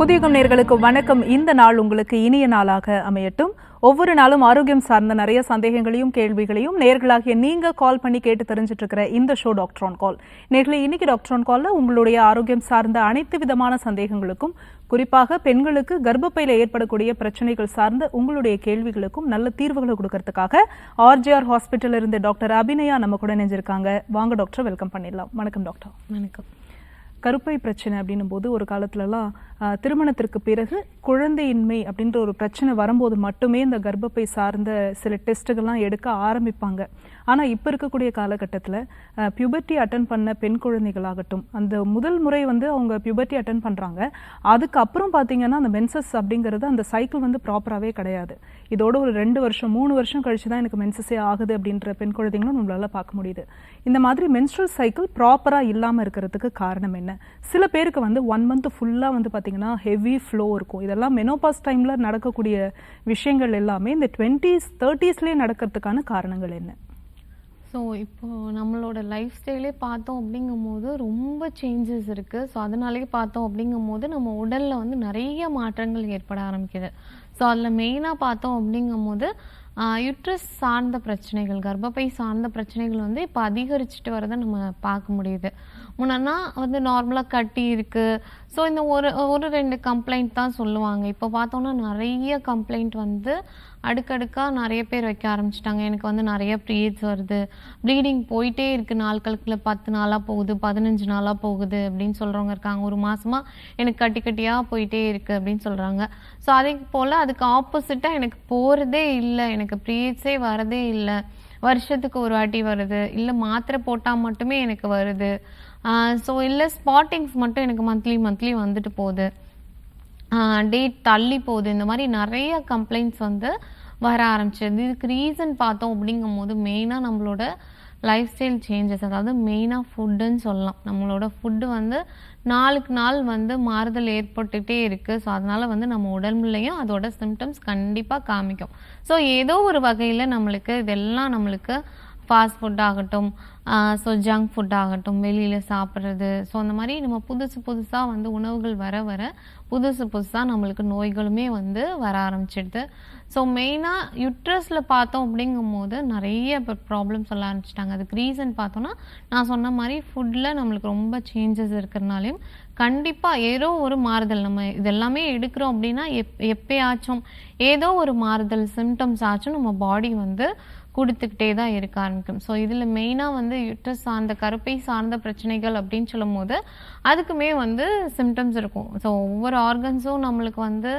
புதிய நேயர்களுக்கு வணக்கம். இந்த நாள் உங்களுக்கு இனிய நாளாக அமையட்டும். ஒவ்வொரு நாளும் ஆரோக்கியம் சார்ந்த நிறைய சந்தேகங்களையும் கேள்விகளையும் நேயர்களாகிய நீங்க கால் பண்ணி கேட்டு தெரிஞ்சிட்டு இருக்கிற இந்த ஷோ டாக்டர் ஆன் கால். நேயர்களே, இன்னைக்கு டாக்டர் ஆன் கால்ல உங்களுடைய ஆரோக்கியம் சார்ந்த அனைத்து விதமான சந்தேகங்களுக்கும், குறிப்பாக பெண்களுக்கு கர்ப்பப்பையில ஏற்படக்கூடிய பிரச்சனைகள் சார்ந்த உங்களுடைய கேள்விகளுக்கும் நல்ல தீர்வுகளை கொடுக்கறதுக்காக ஆர்ஜிஆர் ஹாஸ்பிட்டல் இருந்து டாக்டர் அபிநயா நம்ம கூட இணைஞ்சிருக்காங்க. வாங்க டாக்டர், வெல்கம் பண்ணிடலாம். வணக்கம் டாக்டர். வணக்கம். கருப்பை பிரச்சனை அப்படின்னும் போது ஒரு காலத்துலலாம் திருமணத்திற்கு பிறகு குழந்தையின்மை அப்படின்ற ஒரு பிரச்சனை வரும்போது மட்டுமே இந்த கர்ப்பப்பை சார்ந்த சில டெஸ்ட்டுகள்லாம் எடுக்க ஆரம்பிப்பாங்க. ஆனால் இப்போ இருக்கக்கூடிய காலகட்டத்தில் பியூபர்ட்டி அட்டன் பண்ண பெண் குழந்தைகளாகட்டும், அந்த முதல் முறை அவங்க பியூபர்ட்டி அட்டன் பண்ணுறாங்க. அதுக்கப்புறம் பார்த்தீங்கன்னா அந்த மென்சஸ் அப்படிங்கிறது அந்த சைக்கிள் ப்ராப்பராகவே கிடையாது. இதோட ஒரு 2 வருஷம் 3 வருஷம் கழிச்சு தான் எனக்கு மென்சஸே ஆகுது அப்படின்ற பெண் குழந்தைங்களும் நம்மளால பார்க்க முடியுது. இந்த மாதிரி மென்ஸ்ட்ரல் சைக்கிள் ப்ராப்பராக இல்லாமல் இருக்கிறதுக்கு காரணம் என்ன? சில பேருக்கு 1 மந்த் ஃபுல்லாக பார்த்தீங்கன்னா ஹெவி ஃப்ளோ இருக்கும். இதெல்லாம் மெனோபாஸ் டைமில் நடக்கக்கூடிய விஷயங்கள் எல்லாமே இந்த 20s 30sலேயே நடக்கிறதுக்கான காரணங்கள் என்ன? ஸோ இப்போது நம்மளோட லைஃப் ஸ்டைலே பார்த்தோம் அப்படிங்கும்போது ரொம்ப சேஞ்சஸ் இருக்குது. ஸோ அதனாலேயே பார்த்தோம் அப்படிங்கும்போது நம்ம உடலில் நிறைய மாற்றங்கள் ஏற்பட ஆரம்பிக்குது. ஸோ அதில் மெயினாக பார்த்தோம் அப்படிங்கும்போது யுட்ரஸ் சார்ந்த பிரச்சனைகள், கர்ப்பப்பை சார்ந்த பிரச்சனைகள் இப்போ அதிகரிச்சுட்டு வரதை நம்ம பார்க்க முடியுது. முன்னா நார்மலாக கட்டி இருக்குது. ஸோ இந்த ஒரு 2 கம்ப்ளைண்ட் தான் சொல்லுவாங்க. இப்போ பார்த்தோன்னா நிறைய கம்ப்ளைண்ட் அடுக்கடுக்காக நிறைய பேர் வைக்க ஆரம்பிச்சிட்டாங்க. எனக்கு நிறைய ப்ரீட்ஸ் வருது, ப்ளீடிங் போயிட்டே இருக்குது, நாட்களுக்குள்ள 10 நாளாக போகுது, 15 நாளாக போகுது அப்படின்னு சொல்கிறவங்க இருக்காங்க. ஒரு மாதமாக எனக்கு கட்டி கட்டியாக போயிட்டே இருக்குது அப்படின்னு சொல்கிறாங்க. ஸோ அதே போல் அதுக்கு ஆப்போசிட்டாக எனக்கு போகிறதே இல்லை, எனக்கு ப்ரீட்ஸே வரதே இல்லை, வருஷத்துக்கு ஒரு வாட்டி வருது, இல்லை மாத்திரை போட்டால் மட்டுமே எனக்கு வருது, ஸோ இல்லை ஸ்பாட்டிங்ஸ் மட்டும் எனக்கு மந்த்லி வந்துட்டு போகுது, டேட் தள்ளி போகுது, இந்த மாதிரி நிறைய கம்ப்ளைண்ட்ஸ் வர ஆரம்பிச்சது. இதுக்கு ரீசன் பார்த்தோம் அப்படிங்கும்போது மெயினாக நம்மளோட லைஃப் ஸ்டைல் சேஞ்சஸ், அதாவது மெயினாக ஃபுட்டுன்னு சொல்லலாம். நம்மளோட ஃபுட்டு நாளுக்கு நாள் மாறுதல் ஏற்பட்டுகிட்டே இருக்குது. ஸோ அதனால் நம்ம உடம்புலையும் அதோட சிம்டம்ஸ் கண்டிப்பாக காமிக்கும். ஸோ ஏதோ ஒரு வகையில் நம்மளுக்கு ஃபாஸ்ட் ஃபுட் ஆகட்டும், ஸோ ஜங்க் ஃபுட் ஆகட்டும், வெளியில் சாப்பிட்றது, ஸோ அந்த மாதிரி நம்ம புதுசாக உணவுகள் வர புதுசாக நம்மளுக்கு நோய்களுமே வர ஆரம்பிச்சிடுது. ஸோ மெயினாக யுட்ரஸில் பார்த்தோம் அப்படிங்கும்போது நிறைய இப்போ ப்ராப்ளம் சொல்ல ஆரம்பிச்சிட்டாங்க. அதுக்கு ரீசன் பார்த்தோன்னா நான் சொன்ன மாதிரி ஃபுட்டில் நம்மளுக்கு ரொம்ப சேஞ்சஸ் இருக்கிறனாலையும் கண்டிப்பாக ஏதோ ஒரு மாறுதல், நம்ம இதெல்லாமே எடுக்கிறோம் அப்படின்னா எப்பயாச்சும் ஏதோ ஒரு மாறுதல் சிம்டம்ஸ் ஆச்சும் நம்ம பாடி கொடுத்துக்கிட்டே தான் இருக்க ஆரம்பிக்கும். ஸோ இதில் மெயினாக யுட்ரஸ் சார்ந்த கருப்பை சார்ந்த பிரச்சனைகள் அப்படின்னு சொல்லும் போது அதுக்குமே சிம்டம்ஸ் இருக்கும். ஸோ ஒவ்வொரு ஆர்கன்ஸும் நம்மளுக்கு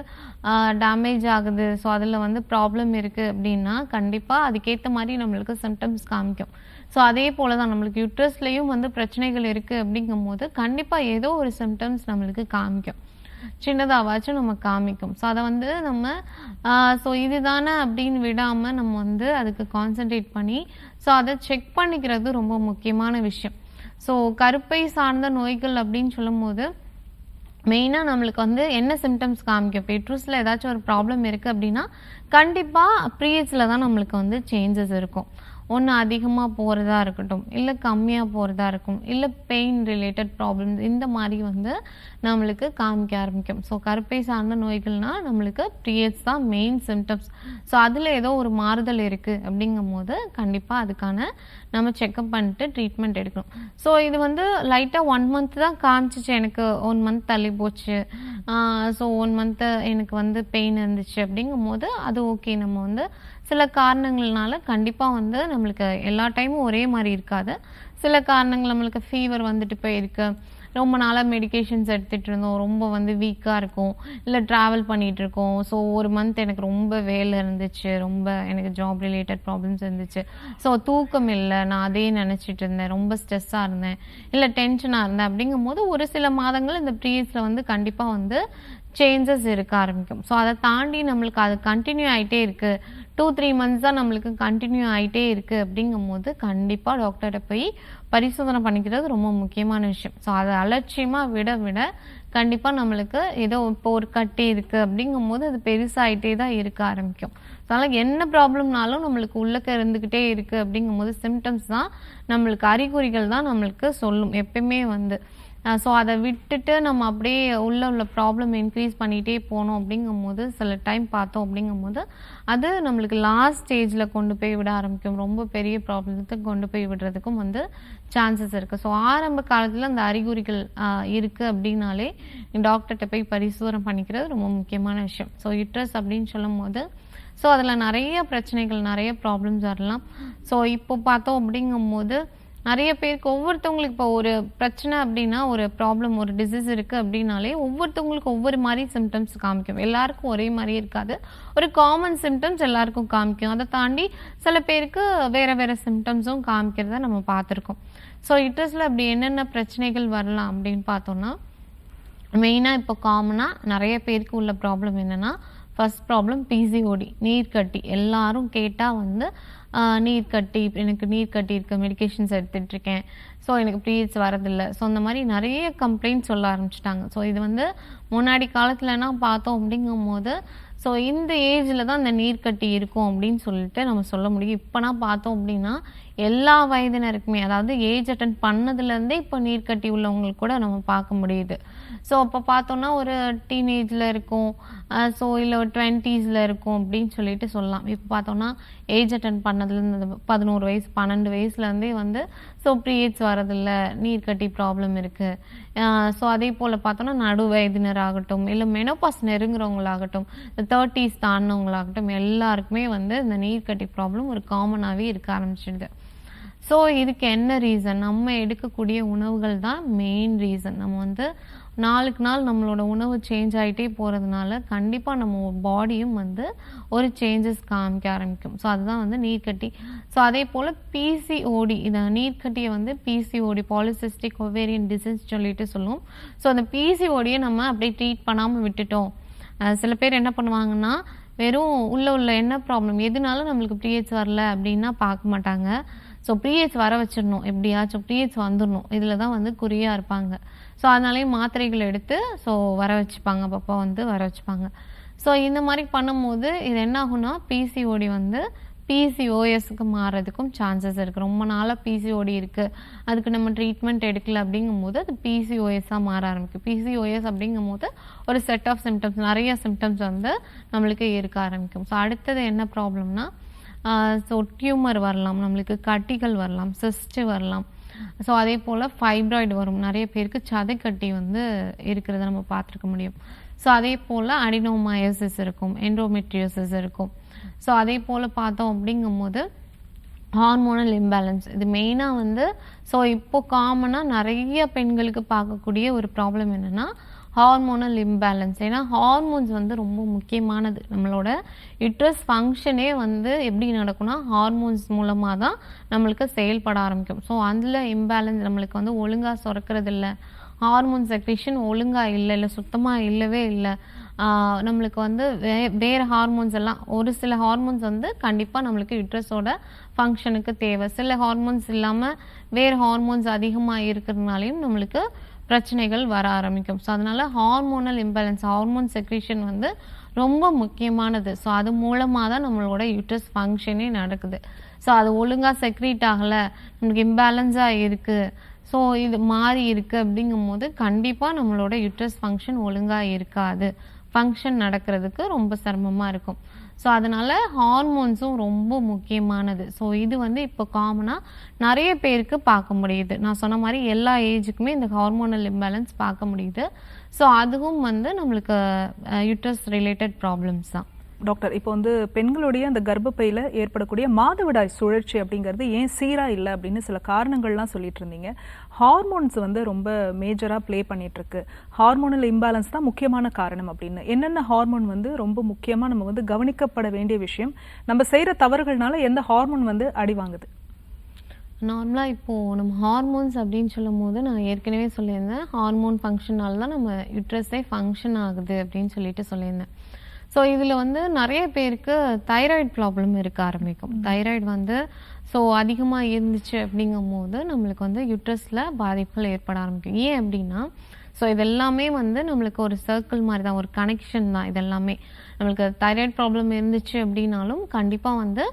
டேமேஜ் ஆகுது, ஸோ அதில் ப்ராப்ளம் இருக்குது அப்படின்னா கண்டிப்பாக அதுக்கேற்ற மாதிரி நம்மளுக்கு சிம்டம்ஸ் காமிக்கும். ஸோ அதே போல் தான் நம்மளுக்கு யுட்ரஸ்லேயும் பிரச்சனைகள் இருக்குது அப்படிங்கும் போது கண்டிப்பாக ஏதோ ஒரு சிம்டம்ஸ் நம்மளுக்கு காமிக்கும், சின்னதாவாச்சும் நம்ம காமிக்கும். ஸோ அதை நம்ம ஸோ இதுதானே அப்படின்னு விடாமல் நம்ம அதுக்கு கான்சென்ட்ரேட் பண்ணி ஸோ அதை செக் பண்ணிக்கிறது ரொம்ப முக்கியமான விஷயம். ஸோ கருப்பை சார்ந்த நோய்கள் அப்படின்னு சொல்லும் போது மெயினாக நம்மளுக்கு என்ன சிம்டம்ஸ் காமிக்கும்? இப்போ யுட்ரஸில் ஏதாச்சும் ஒரு ப்ராப்ளம் இருக்குது அப்படின்னா கண்டிப்பாக ப்ரீட்ஸில் தான் நம்மளுக்கு சேஞ்சஸ் இருக்கும். ஒன்று அதிகமாக போகிறதா இருக்கட்டும், இல்லை கம்மியாக போகிறதா இருக்கும், இல்லை பெயின் ரிலேட்டட் ப்ராப்ளம்ஸ், இந்த மாதிரி நம்மளுக்கு காமிக்க ஆரம்பிக்கும். ஸோ கருப்பை சார்ந்த நோய்கள்னால் நம்மளுக்கு பீரியட்ஸ் தான் மெயின் சிம்டம்ஸ். ஸோ அதில் ஏதோ ஒரு மாறுதல் இருக்குது அப்படிங்கும் போது கண்டிப்பாக அதுக்கான நம்ம செக்அப் பண்ணிட்டு ட்ரீட்மெண்ட் எடுக்கணும். ஸோ இது லைட்டாக 1 மந்த் தான் காமிச்சிச்சு, எனக்கு 1 மந்த் தள்ளி போச்சு, ஸோ 1 மந்த்து எனக்கு பெயின் இருந்துச்சு அப்படிங்கும் போது அது ஓகே. நம்ம சில காரணங்கள்னால கண்டிப்பாக நம்மளுக்கு எல்லா டைமும் ஒரே மாதிரி இருக்காது. சில காரணங்கள் நம்மளுக்கு ஃபீவர் போயிருக்கு, ரொம்ப நாளாக மெடிகேஷன்ஸ் எடுத்துகிட்டு இருந்தோம், ரொம்ப வீக்காக இருக்கும், இல்லை ட்ராவல் பண்ணிகிட்ருக்கோம், ஸோ 1 மந்த் எனக்கு ரொம்ப வேலை இருந்துச்சு, ரொம்ப எனக்கு ஜாப் ரிலேட்டட் ப்ராப்ளம்ஸ் இருந்துச்சு, ஸோ தூக்கம் இல்லை, நான் அதே நினச்சிட்டு இருந்தேன், ரொம்ப ஸ்ட்ரெஸ்ஸாக இருந்தேன், இல்லை டென்ஷனாக இருந்தேன் அப்படிங்கும் போது ஒரு சில மாதங்கள் இந்த பீரியட்ஸில் கண்டிப்பாக சேஞ்சஸ் இருக்க ஆரம்பிக்கும். ஸோ அதை தாண்டி நம்மளுக்கு அது கண்டினியூ ஆகிட்டே இருக்குது, 2-3 மந்த்ஸ் தான் நம்மளுக்கு கண்டினியூ ஆகிட்டே இருக்குது அப்படிங்கும் போது கண்டிப்பாக டாக்டர்கிட்ட போய் பரிசோதனை பண்ணிக்கிறது ரொம்ப முக்கியமான விஷயம். ஸோ அதை அலட்சியமாக விட கண்டிப்பாக நம்மளுக்கு ஏதோ இப்போ ஒரு கட்டி இருக்குது அப்படிங்கும் போது அது பெருசாகிட்டே தான் இருக்க ஆரம்பிக்கும். ஸோ அதனால் என்ன ப்ராப்ளம்னாலும் நம்மளுக்கு உள்ளக்க இருந்துக்கிட்டே இருக்குது அப்படிங்கும் போது சிம்டம்ஸ் தான் நம்மளுக்கு அறிகுறிகள் தான் நம்மளுக்கு சொல்லும் எப்பயுமே ஸோ அதை விட்டுட்டு நம்ம அப்படியே உள்ள ப்ராப்ளம் இன்க்ரீஸ் பண்ணிகிட்டே போனோம் அப்படிங்கும்போது சில டைம் பார்த்தோம் அப்படிங்கும்போது அது நம்மளுக்கு லாஸ்ட் ஸ்டேஜில் கொண்டு போய் விட ஆரம்பிக்கும். ரொம்ப பெரிய ப்ராப்ளத்துக்கு கொண்டு போய் விடுறதுக்கும் வந்து சான்சஸ் இருக்குது. ஸோ ஆரம்ப காலத்தில் அந்த அறிகுறிகள் இருக்குது அப்படின்னாலே டாக்டர்கிட்ட போய் பரிசோதனை பண்ணிக்கிறது ரொம்ப முக்கியமான விஷயம். ஸோ யுட்ரஸ் அப்படின்னு சொல்லும் போது ஸோ அதில் நிறைய பிரச்சனைகள், நிறைய ப்ராப்ளம்ஸ் வரலாம். ஸோ இப்போ பார்த்தோம் அப்படிங்கும்போது நிறைய பேருக்கு ஒவ்வொருத்தவங்களுக்கு இப்போ ஒரு பிரச்சனை அப்படின்னா, ஒரு ப்ராப்ளம், ஒரு டிசீஸ் இருக்குது அப்படின்னாலே ஒவ்வொருத்தவங்களுக்கு ஒவ்வொரு மாதிரி சிம்டம்ஸ் காமிக்கும். எல்லாருக்கும் ஒரே மாதிரி இருக்காது. ஒரு காமன் சிம்டம்ஸ் எல்லாருக்கும் காமிக்கும். அதை தாண்டி சில பேருக்கு வேறு வேறு சிம்டம்ஸும் காமிக்கிறத நம்ம பார்த்துருக்கோம். ஸோ யுட்ரஸில் அப்படி என்னென்ன பிரச்சனைகள் வரலாம் அப்படின்னு பார்த்தோம்னா, மெயினாக இப்போ காமனாக நிறைய பேருக்கு உள்ள ப்ராப்ளம் என்னென்னா, ஃபர்ஸ்ட் ப்ராப்ளம் பிசிஓடி, நீர்க்கட்டி. எல்லாரும் கேட்டால் வந்து நீர்க்கட்டி, எனக்கு நீர்க்கட்டி இருக்குது, மெடிகேஷன்ஸ் எடுத்துகிட்ருக்கேன், ஸோ எனக்கு பீரியட்ஸ் வரதில்லை, ஸோ அந்த மாதிரி நிறைய கம்ப்ளைண்ட் சொல்ல ஆரம்பிச்சிட்டாங்க. ஸோ இது வந்து முன்னாடி காலத்துலனா பார்த்தோம் அப்படிங்கும்போது ஸோ இந்த ஏஜில் தான் இந்த நீர்க்கட்டி இருக்கும் அப்படின்னு சொல்லிட்டு நம்ம சொல்ல முடியும். இப்போனா பார்த்தோம் அப்படின்னா எல்லா வயதினருக்குமே, அதாவது ஏஜ் அட்டன் பண்ணதுலேருந்தே இப்போ நீர்க்கட்டி உள்ளவங்களுக்கு கூட நம்ம பார்க்க முடியுது. ஸோ அப்போ பார்த்தோன்னா ஒரு டீனேஜில் இருக்கும், ஸோ இல்லை ஒரு 20s இருக்கும் அப்படின்னு சொல்லிட்டு சொல்லலாம். இப்போ பார்த்தோன்னா ஏஜ் அட்டன் பண்ணதுலேருந்து 11 வயசு 12 வயசுலேருந்தே வந்து ஸோ பீரியட்ஸ் வரதில்லை, நீர்க்கட்டி ப்ராப்ளம் இருக்குது. ஸோ அதே போல் பார்த்தோன்னா நடு வயதினராகட்டும், இல்லை மெனோபாஸ் நெருங்குறவங்களாகட்டும், இந்த 30s தாண்டினவங்களாகட்டும், எல்லாருக்குமே வந்து இந்த நீர்க்கட்டி ப்ராப்ளம் ஒரு காமனாகவே இருக்க ஆரம்பிச்சிடுது. ஸோ இதுக்கு என்ன ரீசன்? நம்ம எடுக்கக்கூடிய உணவுகள் தான் மெயின் ரீசன். நம்ம வந்து நாளுக்கு நாள் நம்மளோட உணவு சேஞ்ச் ஆகிட்டே போகிறதுனால கண்டிப்பாக நம்ம பாடியும் வந்து ஒரு சேஞ்சஸ் காமிக்க ஆரம்பிக்கும். ஸோ அதுதான் வந்து நீர்க்கட்டி. ஸோ அதே போல் பிசிஓடி, இந்த நீர்க்கட்டியை வந்து பிசிஓடி, பாலிசிஸ்டிக் ஒவேரியன் டிசீஸ் சொல்லிட்டு சொல்லுவோம். ஸோ அந்த பிசிஓடியை நம்ம அப்படியே ட்ரீட் பண்ணாமல் விட்டுட்டோம். சில பேர் என்ன பண்ணுவாங்கன்னா, வெறும் உள்ள என்ன ப்ராப்ளம், எதுனாலும் நம்மளுக்கு பீரியட்ஸ் வரல அப்படின்னா பார்க்க மாட்டாங்க. ஸோ பீரியட்ஸ் வர வச்சிடணும், எப்படியாச்சும் பீரியட்ஸ் வந்துடணும், இதில் தான் வந்து குறியாக இருப்பாங்க. ஸோ அதனாலேயே மாத்திரைகள் எடுத்து ஸோ வர வச்சுப்பாங்க, அப்பப்போ வந்து வர வச்சுப்பாங்க. ஸோ இந்த மாதிரி பண்ணும்போது இது என்ன ஆகும்னா, பிசிஓடி வந்து பிசிஓஎஸ்க்கு மாறுறதுக்கும் சான்சஸ் இருக்குது. ரொம்ப நாளாக பிசிஓடி இருக்குது, அதுக்கு நம்ம ட்ரீட்மெண்ட் எடுக்கல அப்படிங்கும்போது அது பிசிஓஎஸ்ஸாக மாற ஆரம்பிக்கும். பிசிஓஎஸ் அப்படிங்கும்போது ஒரு செட் ஆஃப் சிம்டம்ஸ், நிறைய சிம்டம்ஸ் வந்து நம்மளுக்கு இருக்க ஆரம்பிக்கும். ஸோ அடுத்தது என்ன ப்ராப்ளம்னா, ஸோ டியூமர் வரலாம், நம்மளுக்கு கட்டிகள் வரலாம், சிஸ்ட் வரலாம். ஸோ அதே போல் ஃபைப்ராய்டு வரும். நிறைய பேருக்கு சதைக்கட்டி வந்து இருக்கிறத நம்ம பார்த்துருக்க முடியும். ஸோ அதே போல் அடினோமயோசிஸ் இருக்கும், எண்டோமெட்ரியோசிஸ் இருக்கும். ஸோ அதே போல் பார்த்தோம் அப்படிங்கும்போது ஹார்மோனல் இம்பேலன்ஸ், இது மெயினாக வந்து ஸோ இப்போ காமனாக நிறைய பெண்களுக்கு பார்க்கக்கூடிய ஒரு ப்ராப்ளம் என்னென்னா ஹார்மோனல் இம்பேலன்ஸ். ஏன்னா ஹார்மோன்ஸ் வந்து ரொம்ப முக்கியமானது. நம்மளோட யுட்ரஸ் ஃபங்க்ஷனே வந்து எப்படி நடக்கும்னா ஹார்மோன்ஸ் மூலமாக தான் நம்மளுக்கு செயல்பட ஆரம்பிக்கும். ஸோ அதில் இம்பேலன்ஸ், நம்மளுக்கு வந்து ஒழுங்காக சுரக்கிறது இல்லை, ஹார்மோன் செக்ரேஷன் ஒழுங்காக இல்லை சுத்தமாக இல்லவே இல்லை. நம்மளுக்கு வந்து வேறு ஹார்மோன்ஸ் எல்லாம், ஒரு சில ஹார்மோன்ஸ் வந்து கண்டிப்பாக நம்மளுக்கு யுட்ரஸோட ஃபங்க்ஷனுக்கு தேவை, சில ஹார்மோன்ஸ் இல்லாமல் வேறு ஹார்மோன்ஸ் அதிகமாக இருக்கிறதுனாலையும் நம்மளுக்கு பிரச்சனைகள் வர ஆரம்பிக்கும். ஸோ அதனால் ஹார்மோனல் இம்பேலன்ஸ், ஹார்மோன் செக்ரேஷன் வந்து ரொம்ப முக்கியமானது. ஸோ அது மூலமாக தான் நம்மளோட யுட்ரஸ் ஃபங்க்ஷனே நடக்குது. ஸோ அது ஒழுங்காக செக்ரேட் ஆகலை, நமக்கு இம்பேலன்ஸாக இருக்குது, ஸோ இது மாறி இருக்குது அப்படிங்கும்போது கண்டிப்பாக நம்மளோட யுட்ரஸ் ஃபங்க்ஷன் ஒழுங்காக இருக்காது, ஃபங்க்ஷன் நடக்கிறதுக்கு ரொம்ப சிரமமாக இருக்கும். ஸோ அதனால் ஹார்மோன்ஸும் ரொம்ப முக்கியமானது. ஸோ இது வந்து இப்போ காமனாக நிறைய பேருக்கு பார்க்க முடியுது. நான் சொன்ன மாதிரி எல்லா ஏஜுக்குமே இந்த ஹார்மோனல் இம்பேலன்ஸ் பார்க்க முடியுது. ஸோ அதுவும் வந்து நம்மளுக்கு யுட்ரஸ் ரிலேட்டட் ப்ராப்ளம்ஸ் தான். டாக்டர், இப்போ வந்து பெண்களுடைய அந்த கர்ப்பப்பையில் ஏற்படக்கூடிய மாதவிடாய் சுழற்சி அப்படிங்கிறது ஏன் சீராக இல்லை அப்படின்னு சில காரணங்கள்லாம் சொல்லிட்டு இருந்தீங்க. ஹார்மோன்ஸ் வந்து ரொம்ப மேஜராக ப்ளே பண்ணிகிட்ருக்கு, ஹார்மோனல் இம்பேலன்ஸ் தான் முக்கியமான காரணம் அப்படின்னு. என்னென்ன ஹார்மோன் வந்து ரொம்ப முக்கியமாக நம்ம வந்து கவனிக்கப்பட வேண்டிய விஷயம், நம்ம செய்கிற தவறுகள்னால எந்த ஹார்மோன் வந்து அடி வாங்குது? நார்மலாக இப்போது நம்ம ஹார்மோன்ஸ் அப்படின்னு சொல்லும் போது நான் ஏற்கனவே சொல்லியிருந்தேன், ஹார்மோன் ஃபங்க்ஷனால் தான் நம்ம யுட்ரஸே ஃபங்க்ஷன் ஆகுது அப்படின்னு சொல்லிட்டு சொல்லியிருந்தேன். ஸோ இதில் வந்து நிறைய பேருக்கு தைராய்டு ப்ராப்ளம் இருக்க ஆரம்பிக்கும். தைராய்டு வந்து ஸோ அதிகமாக இருந்துச்சு அப்படிங்கும்போது நம்மளுக்கு வந்து யுட்ரஸில் பாதிப்புகள் ஏற்பட ஆரம்பிக்கும். ஏன் அப்படின்னா, ஸோ இதெல்லாமே வந்து நம்மளுக்கு ஒரு சர்க்கிள் மாதிரி தான், ஒரு கனெக்ஷன் தான். இதெல்லாமே நம்மளுக்கு தைராய்டு ப்ராப்ளம் இருந்துச்சு அப்படின்னாலும் கண்டிப்பாக வந்து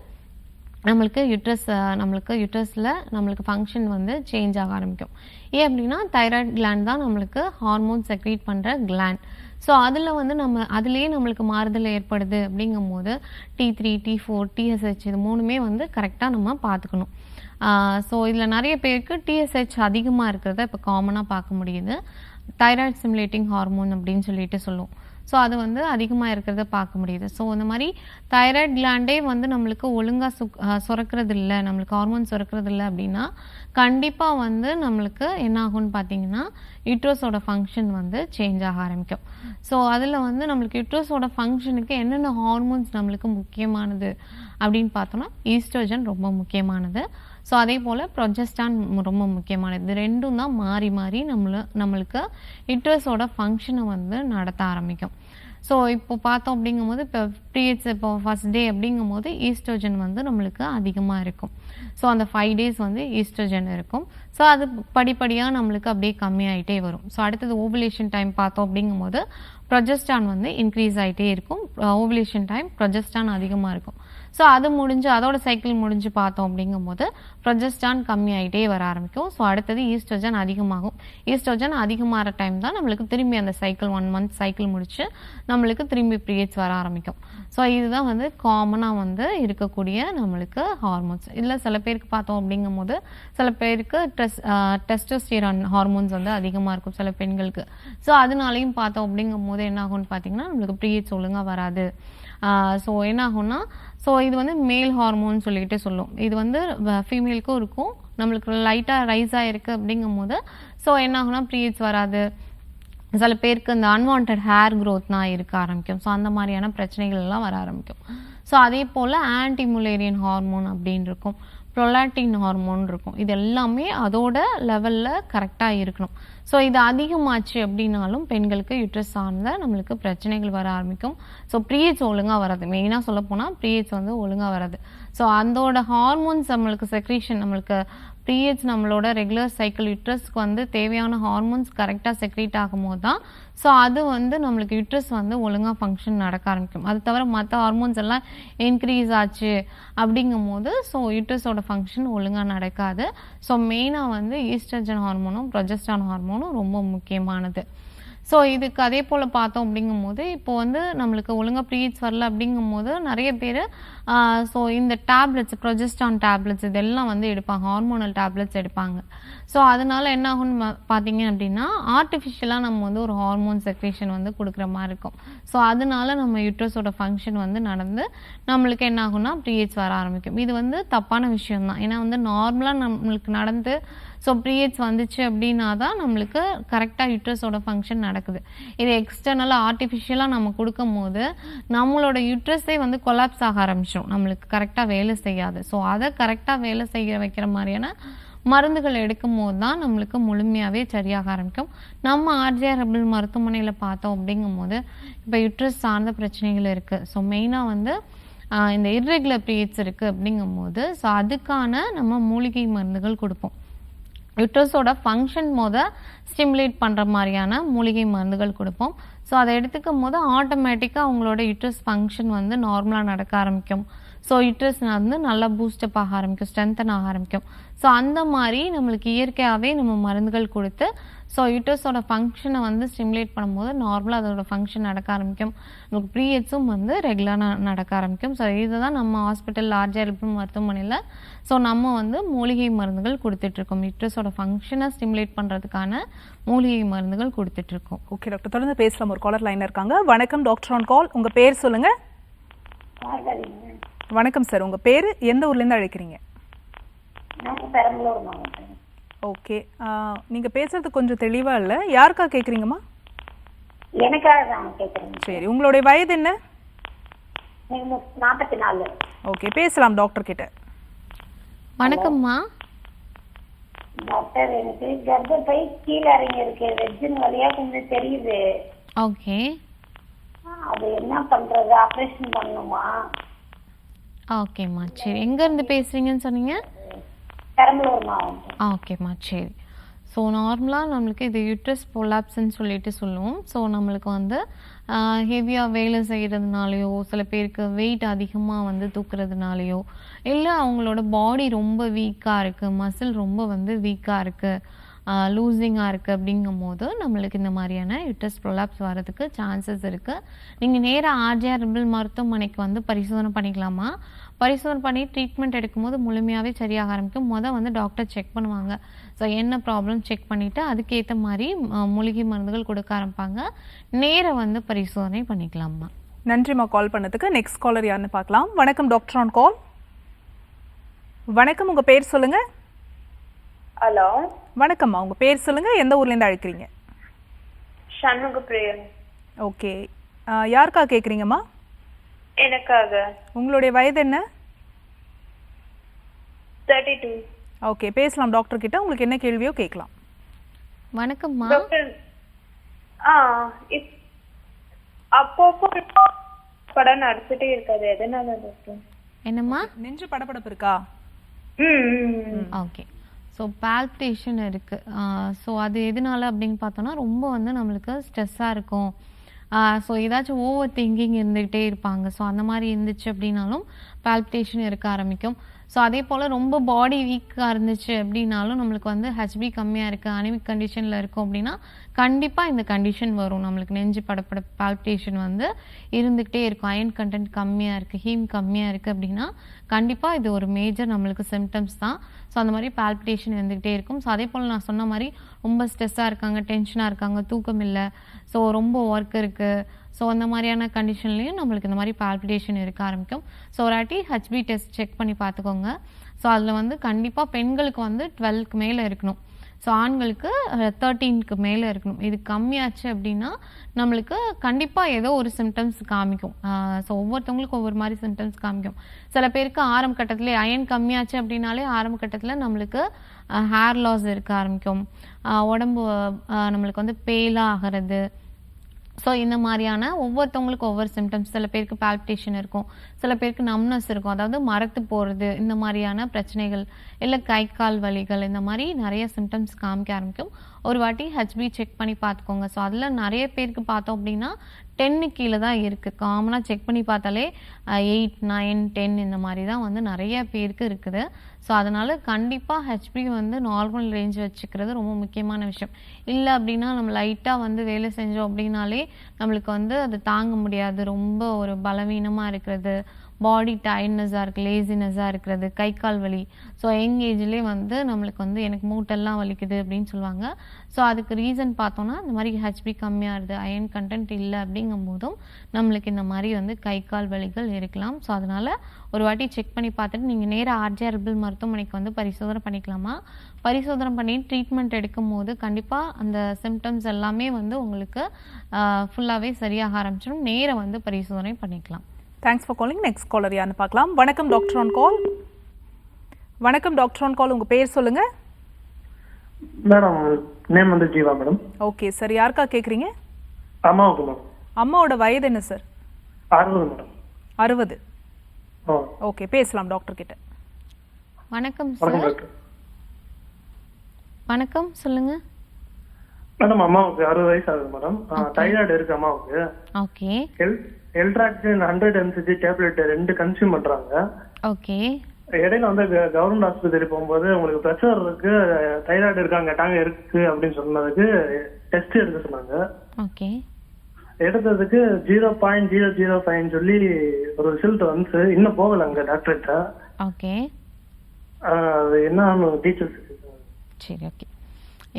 நம்மளுக்கு யுட்ரஸில் நம்மளுக்கு ஃபங்க்ஷன் வந்து சேஞ்ச் ஆக ஆரம்பிக்கும். ஏன் அப்படின்னா தைராய்டு கிளாண்ட் தான் நம்மளுக்கு ஹார்மோன் செக்ரீட் பண்ணுற கிளாண்ட். ஸோ அதில் வந்து அதுலேயே நம்மளுக்கு மாறுதல் ஏற்படுது அப்படிங்கும்போது T3, T4, TSH இது 3மே வந்து கரெக்டாக நம்ம பார்த்துக்கணும். ஸோ இதில் நிறைய பேருக்கு TSH அதிகமாக இருக்கிறத இப்போ காமனாக பார்க்க முடியுது. தைராய்டு ஸ்டிமுலேட்டிங் ஹார்மோன் அப்படின்னு சொல்லிட்டு சொல்லுவோம். ஸோ அது வந்து அதிகமாக இருக்கிறத பார்க்க முடியுது. ஸோ இந்த மாதிரி தைராய்டு கிளாண்டே வந்து நம்மளுக்கு ஒழுங்காக சுரக்கிறது இல்லை, நம்மளுக்கு ஹார்மோன் சுரக்கிறது இல்லை அப்படின்னா கண்டிப்பாக வந்து நம்மளுக்கு என்ன ஆகும்னு பார்த்தீங்கன்னா யூட்ரஸோட ஃபங்க்ஷன் வந்து சேஞ்ச் ஆக ஆரம்பிக்கும். ஸோ அதில் வந்து நம்மளுக்கு யூட்ரஸோட ஃபங்க்ஷனுக்கு என்னென்ன ஹார்மோன்ஸ் நம்மளுக்கு முக்கியமானது அப்படின்னு பார்த்தோம்னா ஈஸ்ட்ரோஜன் ரொம்ப முக்கியமானது. ஸோ அதே போல் ப்ரொஜெஸ்டான் ரொம்ப முக்கியமானது. இது ரெண்டும் தான் மாறி மாறி நம்மளுக்கு யூட்ரஸோட ஃபங்க்ஷனை வந்து நடத்த ஆரம்பிக்கும். ஸோ இப்போ பார்த்தோம் அப்படிங்கும்போது இப்போ பீரியட்ஸ் இப்போ ஃபஸ்ட் டே அப்படிங்கும்போது ஈஸ்ட்ரோஜன் வந்து நம்மளுக்கு அதிகமாக இருக்கும். ஸோ அந்த 5 days வந்து ஈஸ்ட்ரோஜன் இருக்கும். ஸோ அது படிப்படியாக நம்மளுக்கு அப்படியே கம்மியாயிட்டே வரும். ஸோ அடுத்தது ஓவுலேஷன் டைம் பார்த்தோம் அப்படிங்கும்போது ப்ரொஜெஸ்டான் வந்து இன்க்ரீஸ் ஆகிட்டே இருக்கும். ஓவுலேஷன் டைம் ப்ரொஜெஸ்டான் அதிகமாக இருக்கும். ஸோ அது முடிஞ்சு அதோட சைக்கிள் முடிஞ்சு பார்த்தோம் அப்படிங்கும்போது ப்ரொஜெஸ்டான் கம்மியாயிட்டே வர ஆரம்பிக்கும். ஸோ அடுத்தது ஈஸ்ட்ரோஜன் அதிகமாகும். ஈஸ்ட்ரோஜன் அதிகமாகிற டைம் தான் நம்மளுக்கு திரும்பி அந்த சைக்கிள் 1 month சைக்கிள் முடிச்சு நம்மளுக்கு திரும்பி பீரியட்ஸ் வர ஆரம்பிக்கும். ஸோ இதுதான் வந்து காமனாக வந்து இருக்கக்கூடிய நம்மளுக்கு ஹார்மோன்ஸ். இதில் சில பேருக்கு பார்த்தோம் அப்படிங்கும்போது சில பேருக்கு டெஸ்டோஸ்டிரான் ஹார்மோன்ஸ் வந்து அதிகமாக இருக்கும் சில பெண்களுக்கு. ஸோ அதனாலையும் பார்த்தோம் அப்படிங்கும்போது என்ன ஆகும்னு பார்த்தீங்கன்னா நம்மளுக்கு பீரியட்ஸ் ஒழுங்காக வராது. ஸோ என்ன ஆகும்னா இது வந்து மேல் ஹார்மோன் சொல்லிட்டு சொல்லும். இது வந்து ஃபீமேலுக்கும் இருக்கும். நம்மளுக்கு லைட்டாக ரைஸ் ஆகிருக்கு அப்படிங்கும்போது என்ன ஆகும்னா பீரியட்ஸ் வராது. சில பேருக்கு இந்த அன்வான்ட் ஹேர் க்ரோத்லாம் இருக்க ஆரம்பிக்கும். ஸோ அந்த மாதிரியான பிரச்சனைகள் எல்லாம் வர ஆரம்பிக்கும். ஸோ அதே போல் ஆன்டிமுலேரியன் ஹார்மோன் அப்படின்னு இருக்கும், ப்ரொலாக்டின் ஹார்மோன் இருக்கும். இது எல்லாமே அதோட லெவலில் கரெக்டாக இருக்கணும். ஸோ இது அதிகமாச்சு அப்படின்னாலும் பெண்களுக்கு யூட்ரஸ் சார்ந்த நம்மளுக்கு பிரச்சனைகள் வர ஆரம்பிக்கும். ஸோ பீரியட்ஸ் ஒழுங்காக வராது. மெயினாக சொல்லப்போனால் பீரியட்ஸ் வந்து ஒழுங்காக வராது. ஸோ அதோட ஹார்மோன்ஸ் நம்மளுக்கு செக்ரீஷன் நம்மளுக்கு பீரியட்ஸ் நம்மளோட ரெகுலர் சைக்கிள் யூட்ரஸ்க்கு வந்து தேவையான ஹார்மோன்ஸ் கரெக்டாக செக்ரீட் ஆகும்போது தான் அது வந்து நம்மளுக்கு யூட்ரஸ் வந்து ஒழுங்காக ஃபங்க்ஷன் நடக்க ஆரம்பிக்கும். அது தவிர மற்ற ஹார்மோன்ஸ் எல்லாம் இன்க்ரீஸ் ஆச்சு அப்படிங்கும்போது யூட்ரஸோட ஃபங்க்ஷன் ஒழுங்காக நடக்காது. ஸோ மெயினாக வந்து ஈஸ்ட்ரோஜன் ஹார்மோனும் ப்ரொஜெஸ்டான் ஹார்மோனும் ரொம்ப முக்கியமானது. ஸோ இதுக்கு அதே போல் பார்த்தோம் அப்படிங்கும்போது இப்போ வந்து நம்மளுக்கு ஒழுங்காக பீரியட்ஸ் வரல அப்படிங்கும்போது நிறைய பேர் இந்த டேப்லெட்ஸ் ப்ரொஜெஸ்டான் டேப்லெட்ஸ் இதெல்லாம் வந்து எடுப்பாங்க, ஹார்மோனல் டேப்லெட்ஸ் எடுப்பாங்க. ஸோ அதனால என்ன ஆகும்னு பார்த்தீங்க அப்படின்னா ஆர்டிஃபிஷியலாக நம்ம வந்து ஒரு ஹார்மோன் செக்ரேஷன் வந்து கொடுக்குற மாதிரி இருக்கும். ஸோ அதனால நம்ம யூட்ரஸோட ஃபங்க்ஷன் வந்து நடந்து நம்மளுக்கு என்ன ஆகும்னா பீரியட்ஸ் வர ஆரம்பிக்கும். இது வந்து தப்பான விஷயம் தான். ஏன்னா வந்து நார்மலாக நம்மளுக்கு நடந்து பீரியட்ஸ் வந்துச்சு அப்படின்னா தான் நம்மளுக்கு கரெக்டாக யூட்ரஸோட ஃபங்க்ஷன் நடக்குது. இது எக்ஸ்டர்னலாக ஆர்டிஃபிஷியலாக நம்ம கொடுக்கும் போது நம்மளோட யூட்ரஸே வந்து கொலாப்ஸ் ஆக ஆரம்பிச்சிடும், நம்மளுக்கு கரெக்டாக வேலை செய்யாது. ஸோ அதை கரெக்டாக வேலை செய்ய வைக்கிற மாதிரியான மருந்துகள் எடுக்கும் போது தான் நம்மளுக்கு முழுமையாகவே சரியாக ஆரம்பிக்கும். நம்ம RJR ஹெர்பல் மருத்துவமனையில் பார்த்தோம் அப்படிங்கும்போது இப்போ யூட்ரஸ் சார்ந்த பிரச்சனைகள் இருக்குது. ஸோ மெயினாக வந்து இந்த இர்ரெகுலர் பீரியட்ஸ் இருக்குது அப்படிங்கும்போது அதுக்கான நம்ம மூலிகை மருந்துகள் கொடுப்போம். யூட்ரஸோட ஃபங்க்ஷன் ஸ்டிமுலேட் பண்ணுற மாதிரியான மூலிகை மருந்துகள் கொடுப்போம். ஸோ அதை எடுத்துக்கும் போது ஆட்டோமேட்டிக்காக அவங்களோட யூட்ரஸ் ஃபங்க்ஷன் வந்து நார்மலாக நடக்க ஆரம்பிக்கும். ஸோ யூட்ரஸ் வந்து நல்லா பூஸ்டப் ஆக ஆரம்பிக்கும், ஸ்ட்ரென்தன் ஆக ஆரம்பிக்கும். ஸோ அந்த மாதிரி நம்மளுக்கு இயற்கையாகவே நம்ம மருந்துகள் கொடுத்து யூட்ரஸோட ஃபங்க்ஷனை வந்து ஸ்டிமுலேட் பண்ணும்போது நார்மலாக அதோட ஃபங்க்ஷன் நடக்க ஆரம்பிக்கும். நமக்கு பீரியட்ஸும் வந்து ரெகுலராக நடக்க ஆரம்பிக்கும். ஸோ இதை தான் நம்ம ஹாஸ்பிட்டல் RJR ஹெர்பல் மருத்துவமனையில் நம்ம வந்து மூலிகை மருந்துகள் கொடுத்துட்ருக்கோம். யூட்ரஸோட ஃபங்க்ஷனை ஸ்டிமுலேட் பண்ணுறதுக்கான மூலிகை மருந்துகள் கொடுத்துட்ருக்கோம். ஓகே டாக்டர், தொடர்ந்து பேசலாம். ஒரு காலர் லைனில் இருக்காங்க. வணக்கம் டாக்டர் ஆன் கால். உங்கள் பேர் சொல்லுங்கள். வணக்கம் சார், உங்கள் பேர் எந்த ஊர்லேருந்து அழைக்கிறீங்க? ஓகே, நீங்கள் பேசுறது கொஞ்சம் தெளிவாக இல்லை. யாருக்கா கேட்குறீங்கம்மா? எனக்காக தான் கேட்குறேன். சரி, உங்களுடைய வயது என்ன? 44. ஓகே, பேசலாம் டாக்டர் கிட்ட. வணக்கம்மா டாக்டர், எனக்கு கர்ப்பப்பை கீழே இறங்கி இருக்கு, வெஜ்ஜின் வழியா கொஞ்சம் தெரியுது. ஓகே, அது என்ன பண்றது? ஆப்ரேஷன் பண்ணணுமா? ஓகேம்மா சரி. எங்கேருந்து பேசுகிறீங்கன்னு சொன்னீங்க? பெரம்பலூர் மாவட்டம். ஓகேம்மா சரி. ஸோ நார்மலாக நம்மளுக்கு இது யூட்ரஸ் ப்ரொலாப்ஸ்ன்னு சொல்லிட்டு சொல்லுவோம். ஸோ நம்மளுக்கு வந்து ஹெவியாக வேலை செய்கிறதுனாலையோ, சில பேருக்கு வெயிட் அதிகமாக வந்து தூக்குறதுனாலையோ, இல்லை அவங்களோட பாடி ரொம்ப வீக்காக இருக்குது, மசில் ரொம்ப வந்து வீக்காக இருக்குது, லூசிங்காக இருக்குது அப்படிங்கும்போது நம்மளுக்கு இந்த மாதிரியான யூட்ரஸ் ப்ரொலாப்ஸ் வரதுக்கு சான்சஸ் இருக்குது. நீங்கள் நேராக ஆர்ஜிஆர் மருத்துவமனைக்கு வந்து பரிசோதனை பண்ணிக்கலாமா? பரிசோதனை பண்ணி ட்ரீட்மெண்ட் எடுக்கும்போது முழுமையாகவே சரியாக ஆரம்பிக்கும். வந்து டாக்டர் செக் பண்ணுவாங்க. ஸோ என்ன ப்ராப்ளம் செக் பண்ணிவிட்டு அதுக்கேற்ற மாதிரி மூலிகை மருந்துகள் கொடுக்க ஆரம்பிப்பாங்க. நேராக வந்து பரிசோதனை பண்ணிக்கலாமா? நன்றிம்மா கால் பண்ணதுக்கு. நெக்ஸ்ட் காலர் யாருன்னு பார்க்கலாம். வணக்கம் டாக்டர் ஆன் கால். வணக்கம், உங்கள் பேர் சொல்லுங்கள். ஹலோ, வணக்கம்மா, உங்கள் பேர் சொல்லுங்கள், எந்த ஊர்லேருந்து அழைக்கிறீங்க? சண்முக பிரியன். ஓகே, யாருக்கா கேட்குறீங்கம்மா? எனக்காக. உங்களுடைய வயது என்ன? 32. ஓகே, பேசலாம் டாக்டர் கிட்ட. உங்களுக்கு என்ன கேள்வியோ கேட்கலாம். வணக்கம்மா. டாக்டர், அப்பப்போ படம் நடிச்சுட்டே இருக்காது, எதனால டாக்டர்? என்னம்மா? நெஞ்சு படபடப்பு இருக்கா? ஓகே. ஸோ பால்பிட்டேஷன் இருக்குது. ஸோ அது எதனால அப்படின்னு பார்த்தோன்னா, ரொம்ப வந்து நம்மளுக்கு ஸ்ட்ரெஸ்ஸாக இருக்கும். ஸோ ஏதாச்சும் ஓவர் திங்கிங் இருந்துகிட்டே இருப்பாங்க. ஸோ அந்த மாதிரி இருந்துச்சு அப்படின்னாலும் பால்பிட்டேஷன் இருக்க ஆரம்பிக்கும். ஸோ அதே போல் ரொம்ப பாடி வீக்காக இருந்துச்சு அப்படின்னாலும் நம்மளுக்கு வந்து ஹெச்பி கம்மியாக இருக்குது, அனிமிக் கண்டிஷனில் இருக்கும் அப்படின்னா கண்டிப்பாக இந்த கண்டிஷன் வரும். நம்மளுக்கு நெஞ்சு படப்பட பால்பிட்டேஷன் வந்து இருந்துக்கிட்டே இருக்கும். அயன் கண்டென்ட் கம்மியாக இருக்குது, ஹீம் கம்மியாக இருக்குது அப்படின்னா கண்டிப்பாக இது ஒரு மேஜர் நம்மளுக்கு சிம்டம்ஸ் தான். ஸோ அந்த மாதிரி பால்பிட்டேஷன் இருந்துக்கிட்டே இருக்கும். ஸோ அதே போல் நான் சொன்ன மாதிரி ரொம்ப ஸ்ட்ரெஸ்ஸாக இருக்காங்க, டென்ஷனாக இருக்காங்க, தூக்கம் இல்லை, ஸோ ரொம்ப ஒர்க் இருக்குது, ஸோ அந்த மாதிரியான கண்டிஷன்லேயும் நம்மளுக்கு இந்த மாதிரி பால்பிட்டேஷன் இருக்க ஆரம்பிக்கும். ஸோ ஒரு வாட்டி ஹெச்பி டெஸ்ட் செக் பண்ணி பார்த்துக்கோங்க. ஸோ அதில் வந்து கண்டிப்பாக பெண்களுக்கு வந்து 12க்கு மேலே இருக்கணும். ஸோ ஆண்களுக்கு 13க்கு மேலே இருக்கணும். இது கம்மியாச்சு அப்படின்னா நம்மளுக்கு கண்டிப்பாக ஏதோ ஒரு சிம்டம்ஸ் காமிக்கும். ஸோ ஒவ்வொருத்தவங்களுக்கும் ஒவ்வொரு மாதிரி சிம்டம்ஸ் காமிக்கும். சில பேருக்கு ஆரம்ப கட்டத்திலே அயன் கம்மியாச்சு அப்படின்னாலே ஆரம்ப கட்டத்தில் நம்மளுக்கு ஹேர் லாஸ் இருக்க ஆரம்பிக்கும், உடம்பு நம்மளுக்கு வந்து பேலாக ஆகிறது. ஸோ இந்த மாதிரியான ஒவ்வொருத்தவங்களுக்கும் ஒவ்வொரு சிம்டம்ஸ். சில பேருக்கு பால்பிட்டேஷன் இருக்கும், சில பேருக்கு நம்னஸ் இருக்கும், அதாவது மரத்து போகிறது, இந்த மாதிரியான பிரச்சனைகள், இல்லை கை கால் வலிகள், இந்த மாதிரி நிறைய சிம்டம்ஸ் காமிக்க ஆரம்பிக்கும். ஒரு வாட்டி ஹெச்பி செக் பண்ணி பார்த்துக்கோங்க. ஸோ அதில் நிறைய பேருக்கு பார்த்தோம் அப்படின்னா 10 கீழே தான் இருக்குது. காமனாக செக் பண்ணி பார்த்தாலே 8, 9, 10 இந்த மாதிரி தான் வந்து நிறைய பேருக்கு இருக்குது. ஸோ அதனால் கண்டிப்பாக ஹெச்பி வந்து நார்மல் ரேஞ்ச் வச்சுக்கிறது ரொம்ப முக்கியமான விஷயம். இல்லை அப்படின்னா நம்ம லைட்டாக வந்து வேலை செஞ்சோம் அப்படின்னாலே நம்மளுக்கு வந்து அது தாங்க முடியாது, ரொம்ப ஒரு பலவீனமாக இருக்கிறது, பாடி டயர்ட்னஸாக இருக்குது, லேசினஸாக இருக்கிறது, கை கால் வலி. ஸோ யங் ஏஜ்லேயே வந்து நம்மளுக்கு வந்து எனக்கு மூட்டெல்லாம் வலிக்குது அப்படின்னு சொல்லுவாங்க. ஸோ அதுக்கு ரீசன் பார்த்தோன்னா இந்த மாதிரி ஹெச்பி கம்மியாக இருக்குது, அயன் கண்டென்ட் இல்லை அப்படிங்கும் போதும் நம்மளுக்கு இந்த மாதிரி வந்து கை கால் வலிகள் இருக்கலாம். ஸோ அதனால் ஒரு வாட்டி செக் பண்ணி பார்த்துட்டு நீங்கள் நேராக ஆர்ஜிஆர் மருத்துவமனைக்கு வந்து பரிசோதனை பண்ணிக்கலாமா? பரிசோதனை பண்ணி ட்ரீட்மெண்ட் எடுக்கும் போது கண்டிப்பாக அந்த சிம்டம்ஸ் எல்லாமே வந்து உங்களுக்கு ஃபுல்லாகவே சரியாக ஆரம்பிச்சிடும். நேராக வந்து பரிசோதனை பண்ணிக்கலாம். Thanks for calling. Next caller யாருன்னு பார்க்கலாம். வணக்கம் டாக்டர் ஆன் கால். வணக்கம் டாக்டர் ஆன் கால், உங்கள் பேர் சொல்லுங்கள். மேடம் நேம் வந்து ஜீவா மேடம். ஓகே சார், யாருக்கா கேட்குறீங்க? அம்மாவுக்கு மேடம். அம்மாவோட வயது என்ன சார்? 60 மேடம். 60. ஓகே, பேசலாம் டாக்டர் கிட்ட. வணக்கம் வணக்கம் சார். டாக்டர். வணக்கம், சொல்லுங்க. மேடம் அம்மாவுக்கு 60 வயசு ஆகுது மேடம். தைராய்டு இருக்கு அம்மாவுக்கு. Okay Eltroxin 100 mcg tablet 2 consume பண்றாங்க. ஓகே. இடையில வந்து கவர்மெண்ட் ஆஸ்பத்திரி போகும்போது உங்களுக்கு பிரஷர் இருக்கு, தைராய்டு இருக்காங்க கேட்டாங்க, இருக்கு அப்படின்னு சொன்னதுக்கு டெஸ்ட் எடுக்க சொன்னாங்க. ஓகே. எடுத்ததுக்கு 0.005 சொல்லி ஒரு ரிசல்ட் வந்து இன்னும் போகல அங்க டாக்டர்கிட்ட. ஓகே. அது என்ன டீச்சர்ஸ். சரி, ஓகே.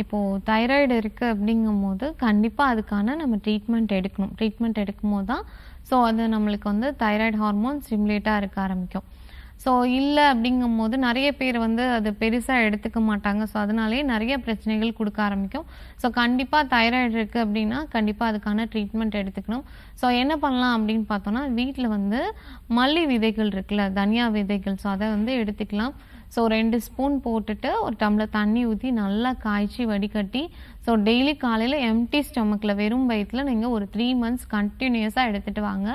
இப்போது தைராய்டு இருக்குது அப்படிங்கும்போது கண்டிப்பாக அதுக்கான நம்ம ட்ரீட்மெண்ட் எடுக்கணும். ட்ரீட்மெண்ட் எடுக்கும்போது தான் ஸோ அது நம்மளுக்கு வந்து தைராய்டு ஹார்மோன் ஸ்டிமுலேட்டாக இருக்க ஆரம்பிக்கும். ஸோ இல்லை அப்படிங்கும்போது நிறைய பேர் வந்து அது பெருசாக எடுத்துக்க மாட்டாங்க. ஸோ அதனாலேயே நிறைய பிரச்சனைகள் கொடுக்க ஆரம்பிக்கும். ஸோ கண்டிப்பாக தைராய்டு இருக்குது அப்படின்னா கண்டிப்பாக அதுக்கான ட்ரீட்மெண்ட் எடுத்துக்கணும். ஸோ என்ன பண்ணலாம் அப்படின்னு பார்த்தோன்னா, வீட்டில் வந்து மல்லி விதைகள் இருக்குல்ல, தனியா விதைகள், ஸோ அதை வந்து எடுத்துக்கலாம். ஸோ 2 ஸ்பூன் போட்டுட்டு ஒரு டம்ளர் தண்ணி ஊற்றி நல்லா காய்ச்சி வடிகட்டி ஸோ டெய்லி காலையில் எம்டி ஸ்டொமக்கில் வெறும் வயிற்றில் நீங்கள் ஒரு 3 months கண்டினியூஸாக எடுத்துகிட்டு வாங்க.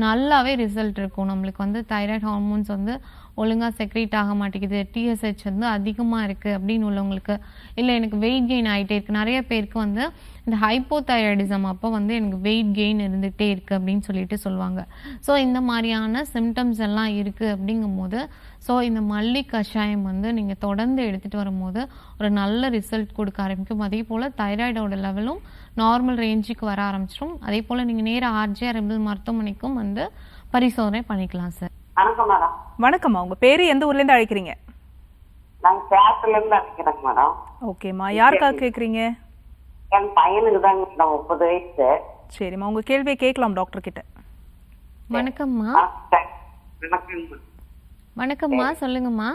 நல்லாவே ரிசல்ட் இருக்கும். நம்மளுக்கு வந்து தைராய்டு ஹார்மோன்ஸ் வந்து ஒழுங்காக செக்ரேட் ஆக மாட்டேங்குது, டிஎஸ்ஹெச் வந்து அதிகமாக இருக்குது அப்படின்னு உள்ளவங்களுக்கு, இல்லை எனக்கு வெயிட் கெயின் ஆகிட்டே இருக்குது. நிறைய பேருக்கு வந்து இந்த ஹைப்போதைராய்டிசம் அப்போ வந்து எனக்கு வெயிட் கெயின் இருந்துகிட்டே இருக்குது அப்படின்னு சொல்லிட்டு சொல்லுவாங்க. ஸோ இந்த மாதிரியான சிம்டம்ஸ் எல்லாம் இருக்குது அப்படிங்கும்போது ஸோ இந்த மல்லி கஷாயம் வந்து நீங்கள் தொடர்ந்து எடுத்துகிட்டு வரும்போது ஒரு நல்ல ரிசல்ட் கொடுக்க ஆரம்பிக்கும். அதே போல் தைராய்டோட லெவலும் நார்மல் ரேஞ்சுக்கு வர ஆரம்பிச்சிடும். அதே போல் நீங்கள் நேராக ஆர்ஜிஆர்எம்பிள் மருத்துவமனைக்கும் வந்து பரிசோதனை பண்ணிக்கலாம் சார். வணக்கம் மேடம். வணக்கம்மா, உங்க பேரு எந்த ஊர்ல இருந்து அழைக்கிறீங்க? நாங்க சேலத்துல இருந்து அழைக்கிறேங்க மேடம். ஓகேம்மா, யாருக்காக கேக்குறீங்க? என் பையனுக்கு தாங்க மேடம் 30 வயசு. சரிம்மா, உங்க கேள்வியை கேட்கலாம் டாக்டர் கிட்ட. வணக்கம்மா. வணக்கம். வணக்கம்மா, சொல்லுங்கம்மா.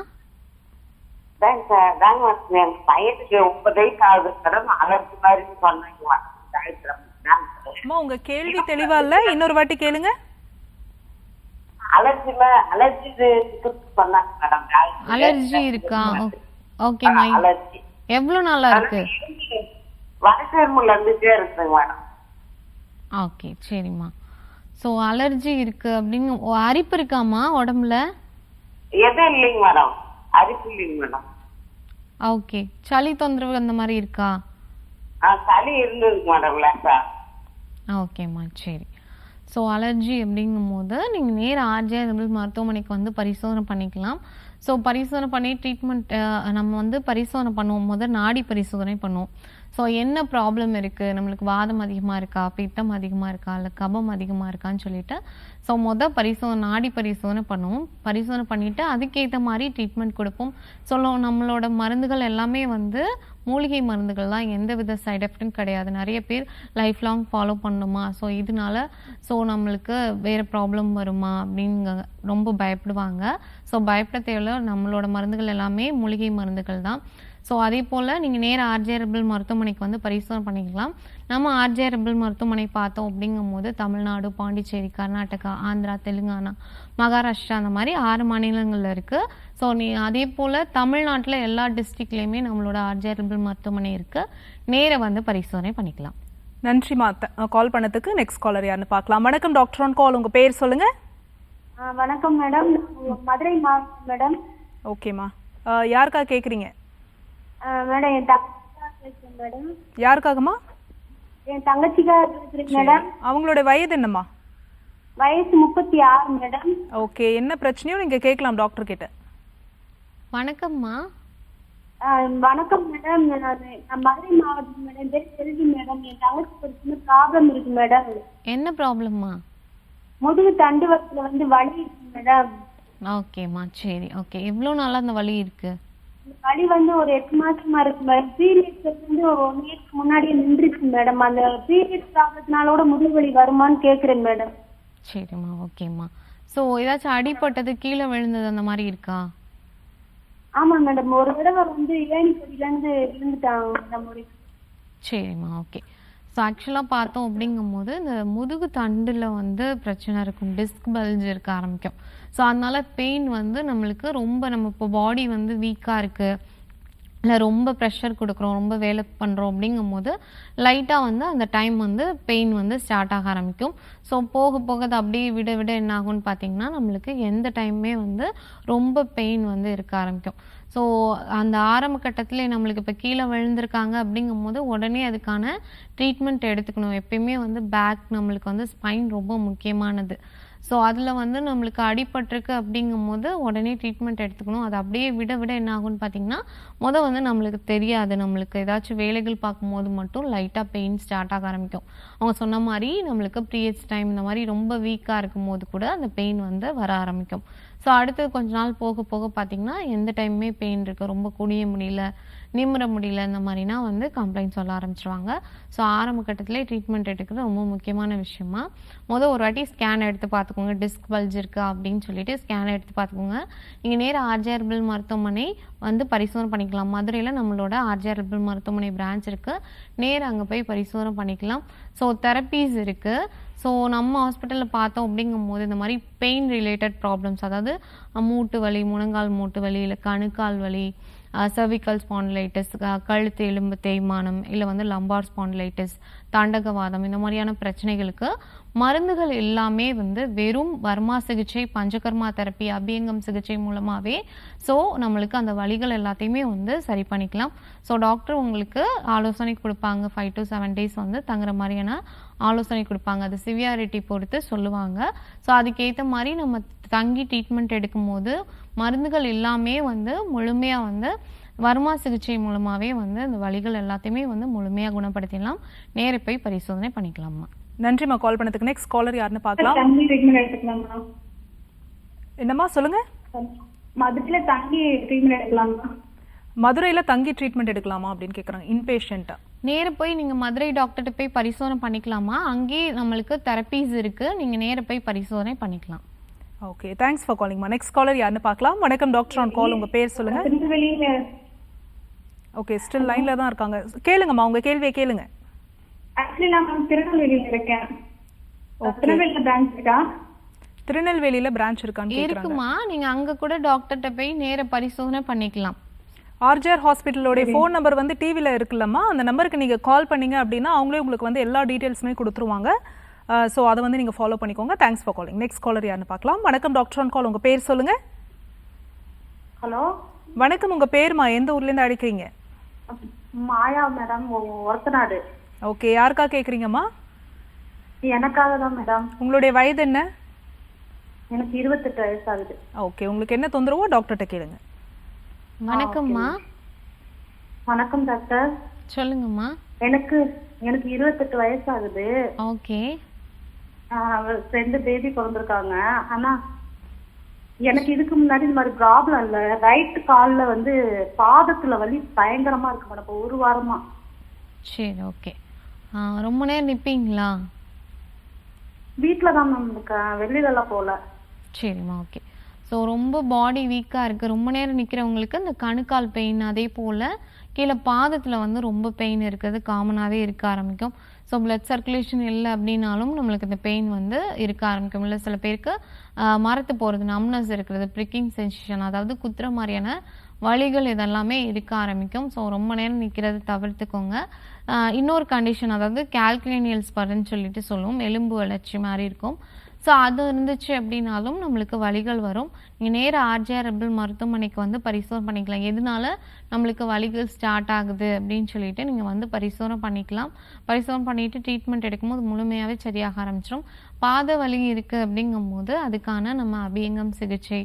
தாங்க என் பையனுக்கு 30 வயசு ஆகுது மேடம். அலர்ஜி மாதிரி சொன்னாங்க. அம்மா, உங்க கேள்வி தெளிவா இல்ல, இன்னொரு வாட்டி கேளுங்க. அலர்ஜி சொன்னாங்க மேடம். அலர்ஜி இருக்கா? ஓகேம்மா. அலர்ஜி எவ்வளோ நாளா இருக்கு? வடக்கிழமைல இருந்துட்டே இருக்குங்க மேடம். ஓகே, சரிம்மா. ஸோ அலர்ஜி இருக்கு அப்படின்னு அரிப்பு இருக்காம்மா உடம்புல? எதுவும் இல்லைங்க மேடம், அரிப்பு இல்லைங்க மேடம். ஓகே, சளி தொந்தரவு அந்த மாதிரி இருக்கா? சளி இருந்ததுங்க மேடம் லேசா. ஓகேம்மா, சரி. ஸோ அலர்ஜி அப்படிங்கும்போது நீங்கள் நேராக ஆர்ஜிஆர்எம்பிள் மருத்துவமனைக்கு வந்து பரிசோதனை பண்ணிக்கலாம். ஸோ பரிசோதனை பண்ணி ட்ரீட்மெண்ட் நம்ம வந்து பரிசோதனை பண்ணுவோம். முதல் நாடி பரிசோதனை பண்ணுவோம். ஸோ என்ன ப்ராப்ளம் இருக்குது, நம்மளுக்கு வாதம் அதிகமாக இருக்கா, பித்தம் அதிகமாக இருக்கா, இல்லை கபம் அதிகமாக இருக்கான்னு சொல்லிட்டு ஸோ நாடி பரிசோதனை பண்ணுவோம். பரிசோதனை பண்ணிவிட்டு அதுக்கேற்ற மாதிரி ட்ரீட்மெண்ட் கொடுப்போம். நம்மளோட மருந்துகள் எல்லாமே வந்து மூலிகை மருந்துகள் தான், எந்த வித சைட் எஃபெக்டும் கிடையாது. நிறைய பேர் லைஃப் லாங் ஃபாலோ பண்ணணுமா, ஸோ இதனால நம்மளுக்கு வேறு ப்ராப்ளம் வருமா அப்படின்னு ரொம்ப பயப்படுவாங்க. ஸோ பயப்பட தேவையில்ல, நம்மளோட மருந்துகள் எல்லாமே மூலிகை மருந்துகள் தான். ஸோ அதே போல் நீங்கள் நேராக ஆர்ஜிஆர்எம்பிள் மருத்துவமனைக்கு வந்து பரிசோதனை பண்ணிக்கலாம். நம்ம ஆர்ஜிஆர்எம்பிள் மருத்துவமனை பார்த்தோம் அப்படிங்கும்போது தமிழ்நாடு, பாண்டிச்சேரி, கர்நாடகா, ஆந்திரா, தெலுங்கானா, மகாராஷ்டிரா அந்த மாதிரி 6 மாநிலங்களில் இருக்குது. ஸோ அதே போல் தமிழ்நாட்டில் எல்லா டிஸ்ட்ரிக்ட்லேயுமே நம்மளோட ஆர்ஜிஆர்எம்பிள் மருத்துவமனை இருக்குது. நேராக வந்து பரிசோதனை பண்ணிக்கலாம். நன்றிம்மா கால் பண்ணதுக்கு. நெக்ஸ்ட் காலர் யாருன்னு பார்க்கலாம். வணக்கம் டாக்டர் ஆன் கால், உங்க பேர் சொல்லுங்க. வணக்கம் மேடம், மதுரை மாவட்டம் மேடம். ஓகேம்மா, யாருக்காக கேட்குறீங்க? மேடம் என் தங்கச்சிக்காக பேசுறேன் மேடம். யாருக்காகம்மா? என் தங்கச்சிக்காக பேசுறேன் மேடம். அவங்களோட வயது என்னம்மா? வயசு 36 மேடம். ஓகே, என்ன பிரச்சனையோ நீங்க கேட்கலாம் டாக்டர் கிட்ட. வணக்கம்மா. வணக்கம் மேடம், நான் மதுரை மாவட்டம் மேடம். பேர் செல்வி மேடம். என் தங்கச்சிக்கு ஒரு சின்ன ப்ராப்ளம் இருக்கு மேடம். என்ன ப்ராப்ளம்மா? முதுகு தண்டு வகத்துல வந்து வலி இருக்கு மேடம். ஓகேம்மா, சரி. ஓகே, எவ்வளோ நாளாக அந்த வலி இருக்கு? வலி வந்து ஒரு 8 மாசமா இருக்கு மேடம். பீரியட்ஸ் வந்து ஒரு 1 இயர்க்கு முன்னாடியே நின்றுச்சு மேடம். அந்த பீரியட்ஸ் ப்ராப்ளத்தினாலோட முதுகு வலி வருமான்னு கேட்குறேன் மேடம். சரிம்மா, ஓகேம்மா. ஸோ ஏதாச்சும் அடிப்பட்டது, கீழே விழுந்தது அந்த மாதிரி இருக்கா? ஆமா மேடம், ஒரு தடவை வந்து ஏணிப்படியிலேருந்து விழுந்துட்டாங்க மேடம். சரிம்மா, ஓகே. ஸோ ஆக்சுவலாக பார்த்தோம் அப்படிங்கும்போது இந்த முதுகு தண்டில் வந்து பிரச்சனை இருக்கும், டிஸ்க் பல்ஜ் இருக்க ஆரம்பிக்கும். ஸோ அதனால பெயின் வந்து நம்மளுக்கு ரொம்ப, நம்ம இப்போ பாடி வந்து வீக்காக இருக்குது, இல்லை ரொம்ப ப்ரெஷர் கொடுக்குறோம், ரொம்ப வேலை பண்ணுறோம் அப்படிங்கும்போது லைட்டாக வந்து அந்த டைம் வந்து பெயின் வந்து ஸ்டார்ட் ஆக ஆரம்பிக்கும். ஸோ போக போக அது அப்படியே விட விட என்ன ஆகும்னு பார்த்தீங்கன்னா நம்மளுக்கு எந்த டைமுமே வந்து ரொம்ப பெயின் வந்து இருக்க ஆரம்பிக்கும். ஸோ அந்த ஆரம்ப கட்டத்திலே நம்மளுக்கு இப்போ கீழே விழுந்திருக்காங்க அப்படிங்கும்போது உடனே அதுக்கான ட்ரீட்மெண்ட் எடுத்துக்கணும். எப்பயுமே வந்து பேக், நம்மளுக்கு வந்து ஸ்பைன் ரொம்ப முக்கியமானது. ஸோ அதில் வந்து நம்மளுக்கு அடிபட்டிருக்கு அப்படிங்கும்போது உடனே ட்ரீட்மெண்ட் எடுத்துக்கணும். அது அப்படியே விட விட என்ன ஆகும்னு பார்த்தீங்கன்னா வந்து நம்மளுக்கு தெரியாது. நம்மளுக்கு ஏதாச்சும் வேலைகள் பார்க்கும்போது மட்டும் லைட்டாக பெயின் ஸ்டார்ட் ஆக ஆரம்பிக்கும். அவங்க சொன்ன மாதிரி நம்மளுக்கு பீரியட்ஸ் டைம் இந்த மாதிரி ரொம்ப வீக்காக இருக்கும் போது கூட அந்த பெயின் வந்து வர ஆரம்பிக்கும். ஸோ அடுத்தது கொஞ்ச நாள் போக போக பார்த்தீங்கன்னா எந்த டைமுமே பெயின் இருக்குது, ரொம்ப குனிய முடியல, நிமிர முடியல, இந்த மாதிரினா வந்து கம்ப்ளைண்ட் சொல்ல ஆரம்பிச்சிருவாங்க. ஸோ ஆரம்ப கட்டத்திலே ட்ரீட்மெண்ட் எடுக்கிறது ரொம்ப முக்கியமான விஷயமா. ஒரு வாட்டி ஸ்கேன் எடுத்து பார்த்துக்கோங்க, டிஸ்க் பல்ஜ் இருக்கா அப்படின்னு சொல்லிட்டு ஸ்கேன் எடுத்து பார்த்துக்கோங்க. நீங்கள் நேராக ஆர்ஜிஆர்எம்பிள் மருத்துவமனை வந்து பரிசோதனை பண்ணிக்கலாம். மதுரையில் நம்மளோட ஆர்ஜிஆர்எம்பிள் மருத்துவமனை பிரான்ச் இருக்குது, நேராக அங்கே போய் பரிசோதனை பண்ணிக்கலாம். ஸோ தெரப்பீஸ் இருக்குது. ஸோ நம்ம ஹாஸ்பிட்டலில் பார்த்தோம் அப்படிங்கும்போது இந்த மாதிரி பெயின் ரிலேட்டட் ப்ராப்ளம்ஸ், அதாவது மூட்டு வலி, முழங்கால் மூட்டு வலி, இல்லை கணுக்கால் வலி, cervical spondylitis, கழுத்து எலும்பு தேய்மானம், இல்லை வந்து லம்பார் ஸ்பாண்டிலைட்டிஸ், தாண்டகவாதம், இந்த மாதிரியான பிரச்சனைகளுக்கு மருந்துகள் எல்லாமே வந்து வெறும் வர்மா சிகிச்சை, பஞ்சகர்மா தெரப்பி, அபியங்கம் சிகிச்சை மூலமாகவே நம்மளுக்கு அந்த வலிகள் எல்லாத்தையுமே வந்து சரி பண்ணிக்கலாம். டாக்டர் உங்களுக்கு ஆலோசனை கொடுப்பாங்க, 5 to 7 days வந்து தங்குற மாதிரியான ஆலோசனை கொடுப்பாங்க. அது சிவியாரிட்டி பொறுத்து சொல்லுவாங்க. அதுக்கேற்ற மாதிரி நம்ம தங்கி ட்ரீட்மெண்ட் எடுக்கும்போது மருந்துகள் எல்லாமே வந்து முழுமையாக வந்து வர்மா சிகிச்சை மூலமாகவே வந்து அந்த வலிகள் எல்லாத்தையுமே வந்து முழுமையாக குணப்படுத்திடலாம். நேர போய் பரிசோதனை பண்ணிக்கலாமா. நன்றிம்மா கால் பண்ணதுக்கு. நெக்ஸ்ட் காலர் யாருன்னு பார்க்கலாம். தங்கி ட்ரீட்மெண்ட் எடுத்துக்கலாமா? என்னம்மா சொல்லுங்க. மதுரையில தங்கி ட்ரீட்மெண்ட் எடுக்கலாமா? மதுரையில தங்கி ட்ரீட்மெண்ட் எடுக்கலாமா அப்படின்னு கேட்குறாங்க. இன்பேஷண்டா நேர போய் நீங்கள் மதுரை டாக்டர்கிட்ட போய் பரிசோதனை பண்ணிக்கலாமா. அங்கேயே நம்மளுக்கு தெரப்பீஸ் இருக்குது, நீங்கள் நேர போய் பரிசோதனை பண்ணிக்கலாம். ஓகே, தேங்க்ஸ் ஃபார் காலிங்மா. நெக்ஸ்ட் காலர் யாருன்னு பார்க்கலாம். வணக்கம் டாக்டர் ஆன் கால். உங்க பேர் சொல்லுங்க. திருநெல்வேலியில. ஓகே, ஸ்டில் லைன்ல தான் இருக்காங்க. கேளுங்கம்மா, உங்க கேள்வியை கேளுங்க. ஆக்சுவலி நான் திருநெல்வேலியில இருக்கேன். திருநெல்வேலியில பிரான்ச் இருக்கா? திருநெல்வேலியில பிரான்ச் இருக்கான்னு கேக்குறாங்க. இருக்குமா, நீங்க அங்க கூட டாக்டர்கிட்ட போய் நேர பரிசோதனை பண்ணிக்கலாம். ஆர்ஜிஆர் ஹாஸ்பிட்டலோட ஃபோன் நம்பர் வந்து டிவில இருக்குல்லம்மா, அந்த நம்பருக்கு நீங்க கால் பண்ணீங்க அப்படின்னா அவங்களே உங்களுக்கு வந்து எல்லா டீடைல்ஸுமே கொடுத்துருவாங்க. ஸோ அதை வந்து நீங்கள் ஃபாலோ பண்ணிக்கோங்க. Thanks for calling. Next caller யாருன்னு பார்க்கலாம். வணக்கம் டாக்டர் ஆன் கால். உங்கள் பேர் சொல்லுங்க. ஹலோ வணக்கம், உங்கள் பேருமா? எந்த ஊர்லேருந்து அழைக்கிறீங்க? மாயா மேடம், ஒரத்தநாடு. ஓகே, யாருக்கா கேட்குறீங்கம்மா? எனக்காக தான் மேடம். உங்களுடைய வயது என்ன? எனக்கு 28 வயசு ஆகுது. ஓகே, உங்களுக்கு என்ன தொந்தரவோ டாக்டர்கிட்ட கேளுங்க. வணக்கம்மா. வணக்கம் டாக்டர். சொல்லுங்கம்மா. எனக்கு 28 வயசு ஆகுது. ஓகே. 2 பேபி பிறந்திருக்காங்க. ஆனா எனக்கு இதுக்கு முன்னாடி இந்த மாதிரி ப்ராப்ளம் இல்ல. ரைட் கால்ல வந்து பாதத்துல வலி பயங்கரமா இருக்கு மேடம், இப்போ 1 வாரமா. சரி, ஓகே. ரொம்ப நேரம் நிற்பீங்களா? வீட்டுல தான் மேம் இருக்கேன், வெளியில எல்லாம் போல. சரிம்மா, ஓகே. ரொம்ப பாடி வீக்காக இருக்குது, ரொம்ப நேரம் நிற்கிறவங்களுக்கு இந்த கணுக்கால் பெயின், அதே போல் கீழே பாதத்தில் வந்து ரொம்ப பெயின் இருக்கிறது காமனாகவே இருக்க ஆரம்பிக்கும். பிளட் சர்க்குலேஷன் இல்லை அப்படின்னாலும் நம்மளுக்கு இந்த பெயின் வந்து இருக்க ஆரம்பிக்கும். இல்லை சில பேருக்கு மரத்து போகிறது, நம்னஸ் இருக்கிறது, ப்ரிக்கிங் சென்சேஷன், அதாவது குத்துற மாதிரியான வலிகள் இதெல்லாமே இருக்க ஆரம்பிக்கும். ரொம்ப நேரம் நிற்கிறது தவிர்த்துக்கோங்க. இன்னொரு கண்டிஷன், அதாவது கால்குலேனியல் ஸ்பர்ன்னு சொல்லிட்டு சொல்லுவோம், எலும்பு வளர்ச்சி மாதிரி இருக்கும். அது இருந்துச்சு அப்படின்னாலும் நம்மளுக்கு வலிகள் வரும். நீங்கள் நேர ஆர்ஜிஆர் மருத்துவமனைக்கு வந்து பரிசோதனை பண்ணிக்கலாம். எதனால நம்மளுக்கு வலிகள் ஸ்டார்ட் ஆகுது அப்படின்னு சொல்லிட்டு நீங்கள் வந்து பரிசோதனை பண்ணிக்கலாம். பரிசோதனை பண்ணிட்டு ட்ரீட்மெண்ட் எடுக்கும்போது முழுமையாகவே சரியாக ஆரம்பிச்சிடும். பாத வலி இருக்குது அப்படிங்கும்போது அதுக்கான நம்ம அபியங்கம் சிகிச்சை,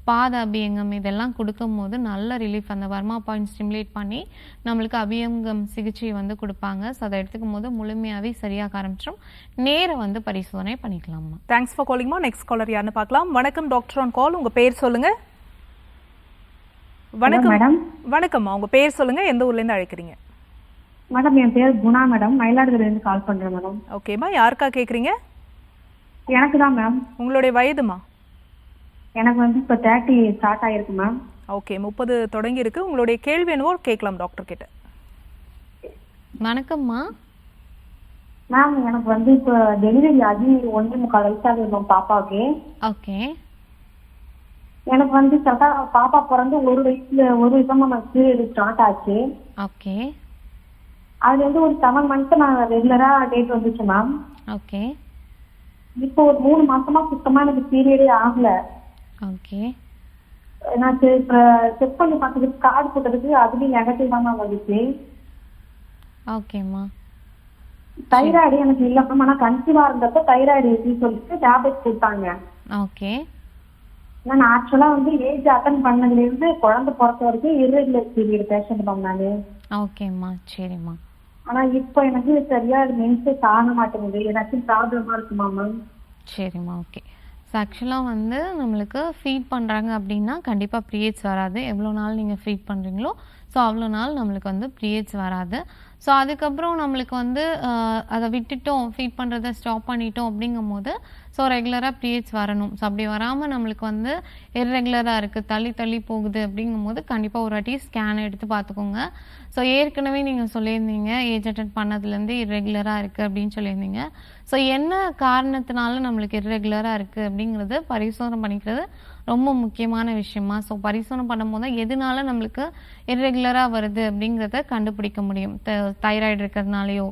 பாத அபியங்கம் இதெல்லாம் கொடுக்கும்போது நல்ல ரிலீஃப், அந்த வர்மா பாயிண்ட் ஸ்டிமுலேட் பண்ணி நம்மளுக்கு அபியங்கம் சிகிச்சை வந்து கொடுப்பாங்க. அதை எடுத்துக்கும் போது முழுமையாகவே சரியாக ஆரம்பிச்சிடும். நேர வந்து பரிசோதனை பண்ணிக்கலாமா. தேங்க்ஸ் ஃபார் காலிங்மா. நெக்ஸ்ட் காலர் யாருன்னு பார்க்கலாம். வணக்கம் டாக்டர் ஆன் கால். உங்க பேர் சொல்லுங்க. வணக்கம் மேடம். வணக்கம்மா, உங்க பேர் சொல்லுங்க, எந்த ஊர்லேருந்து அழைக்கிறீங்க? மேடம் என் பேர் குணா மேடம், மயிலாடுதுறையிலேருந்து கால் பண்றேன் மேடம். ஓகேம்மா, யாருக்கா கேட்குறீங்க? எனக்கு தான் மேம். உங்களுடைய வயதுமா? எனக்கு வந்து இப்போ 30 ஸ்டார்ட் ஆயிருக்கு மேம். ஓகே, 30 தொடங்கி இருக்கு. உங்களுடைய கேள்வி என்னவோ கேட்கலாம் டாக்டர் கிட்ட. வணக்கம்மா. மேம் எனக்கு வந்து இப்போ டெலிவரி ஆகி 1.25 வயசாக இருக்கும் பாப்பாவுக்கு. ஓகே. எனக்கு வந்து கரெக்டா பாப்பா பிறந்து 1 வருஷமா எனக்கு பீரியட் ஸ்டார்ட் ஆச்சு. ஓகே. அதுல வந்து ஒரு 7 மந்த்ஸ் நான் ரெகுலரா டேட் வந்துச்சு மேம். ஓகே. இப்போ ஒரு 3 மாசமா சுத்தமா எனக்கு பீரியடே ஆகல. ஓகே. நான் செக் பண்ணி பார்த்ததுக்கு கார்டு போட்டதுக்கு அதுலயும் நெகட்டிவ் தான் வந்துச்சு. ஓகேம்மா. தைராய்டு எனக்கு இல்ல மேம், ஆனா கன்சீவா இருந்தப்ப தைராய்டு இருக்குன்னு சொல்லிட்டு டேப்லெட் கொடுத்தாங்க. ஓகே. நான் ஆக்சுவலா வந்து ஏஜ் அட்டன் பண்ணதுல இருந்து குழந்தை பிறந்த வரைக்கும் இர்ரெகுலர் பீரியட் பேஷண்ட் மேம் நானு. ஓகேம்மா, சரிம்மா. ஆனா இப்போ எனக்கு சரியா மென்சஸ் ஆக மாட்டேங்குது. ஏதாச்சும் ப்ராப்ளமா இருக்குமா மேம்? சரிம்மா, ஓகே. ஆக்சுவலாக வந்து நம்மளுக்கு ஃபீட் பண்ணுறாங்க அப்படின்னா கண்டிப்பாக பீரியட்ஸ் வராது. எவ்வளோ நாள் நீங்கள் ஃபீட் பண்ணுறீங்களோ அவ்வளோ நாள் நம்மளுக்கு வந்து பீரியட்ஸ் வராது. அதுக்கப்புறம் நம்மளுக்கு வந்து அதை விட்டுட்டோம், ஃபீட் பண்ணுறதை ஸ்டாப் பண்ணிட்டோம் அப்படிங்கும்போது ரெகுலராக பீரியட்ஸ் வரணும். அப்படி வராமல் நம்மளுக்கு வந்து இர்ரெகுலராக இருக்குது, தள்ளி தள்ளி போகுது அப்படிங்கும்போது கண்டிப்பாக ஒரு வாட்டி ஸ்கேன் எடுத்து பார்த்துக்கோங்க. ஏற்கனவே நீங்கள் சொல்லியிருந்தீங்க ஏஜ் அட்டன் பண்ணதுலேருந்து இர்ரெகுலராக இருக்குது அப்படின்னு சொல்லியிருந்தீங்க. என்ன காரணத்தினால நம்மளுக்கு இர்ரெகுலராக இருக்குது அப்படிங்கிறது பரிசோதனை பண்ணிக்கிறது ரொம்ப முக்கியமான விஷயமா. ஸோ பரிசோதனை பண்ணும்போது தான் எதனால நம்மளுக்கு இர்ரெகுலராக வருது அப்படிங்கிறத கண்டுபிடிக்க முடியும். தைராய்டு இருக்கிறதுனாலையோ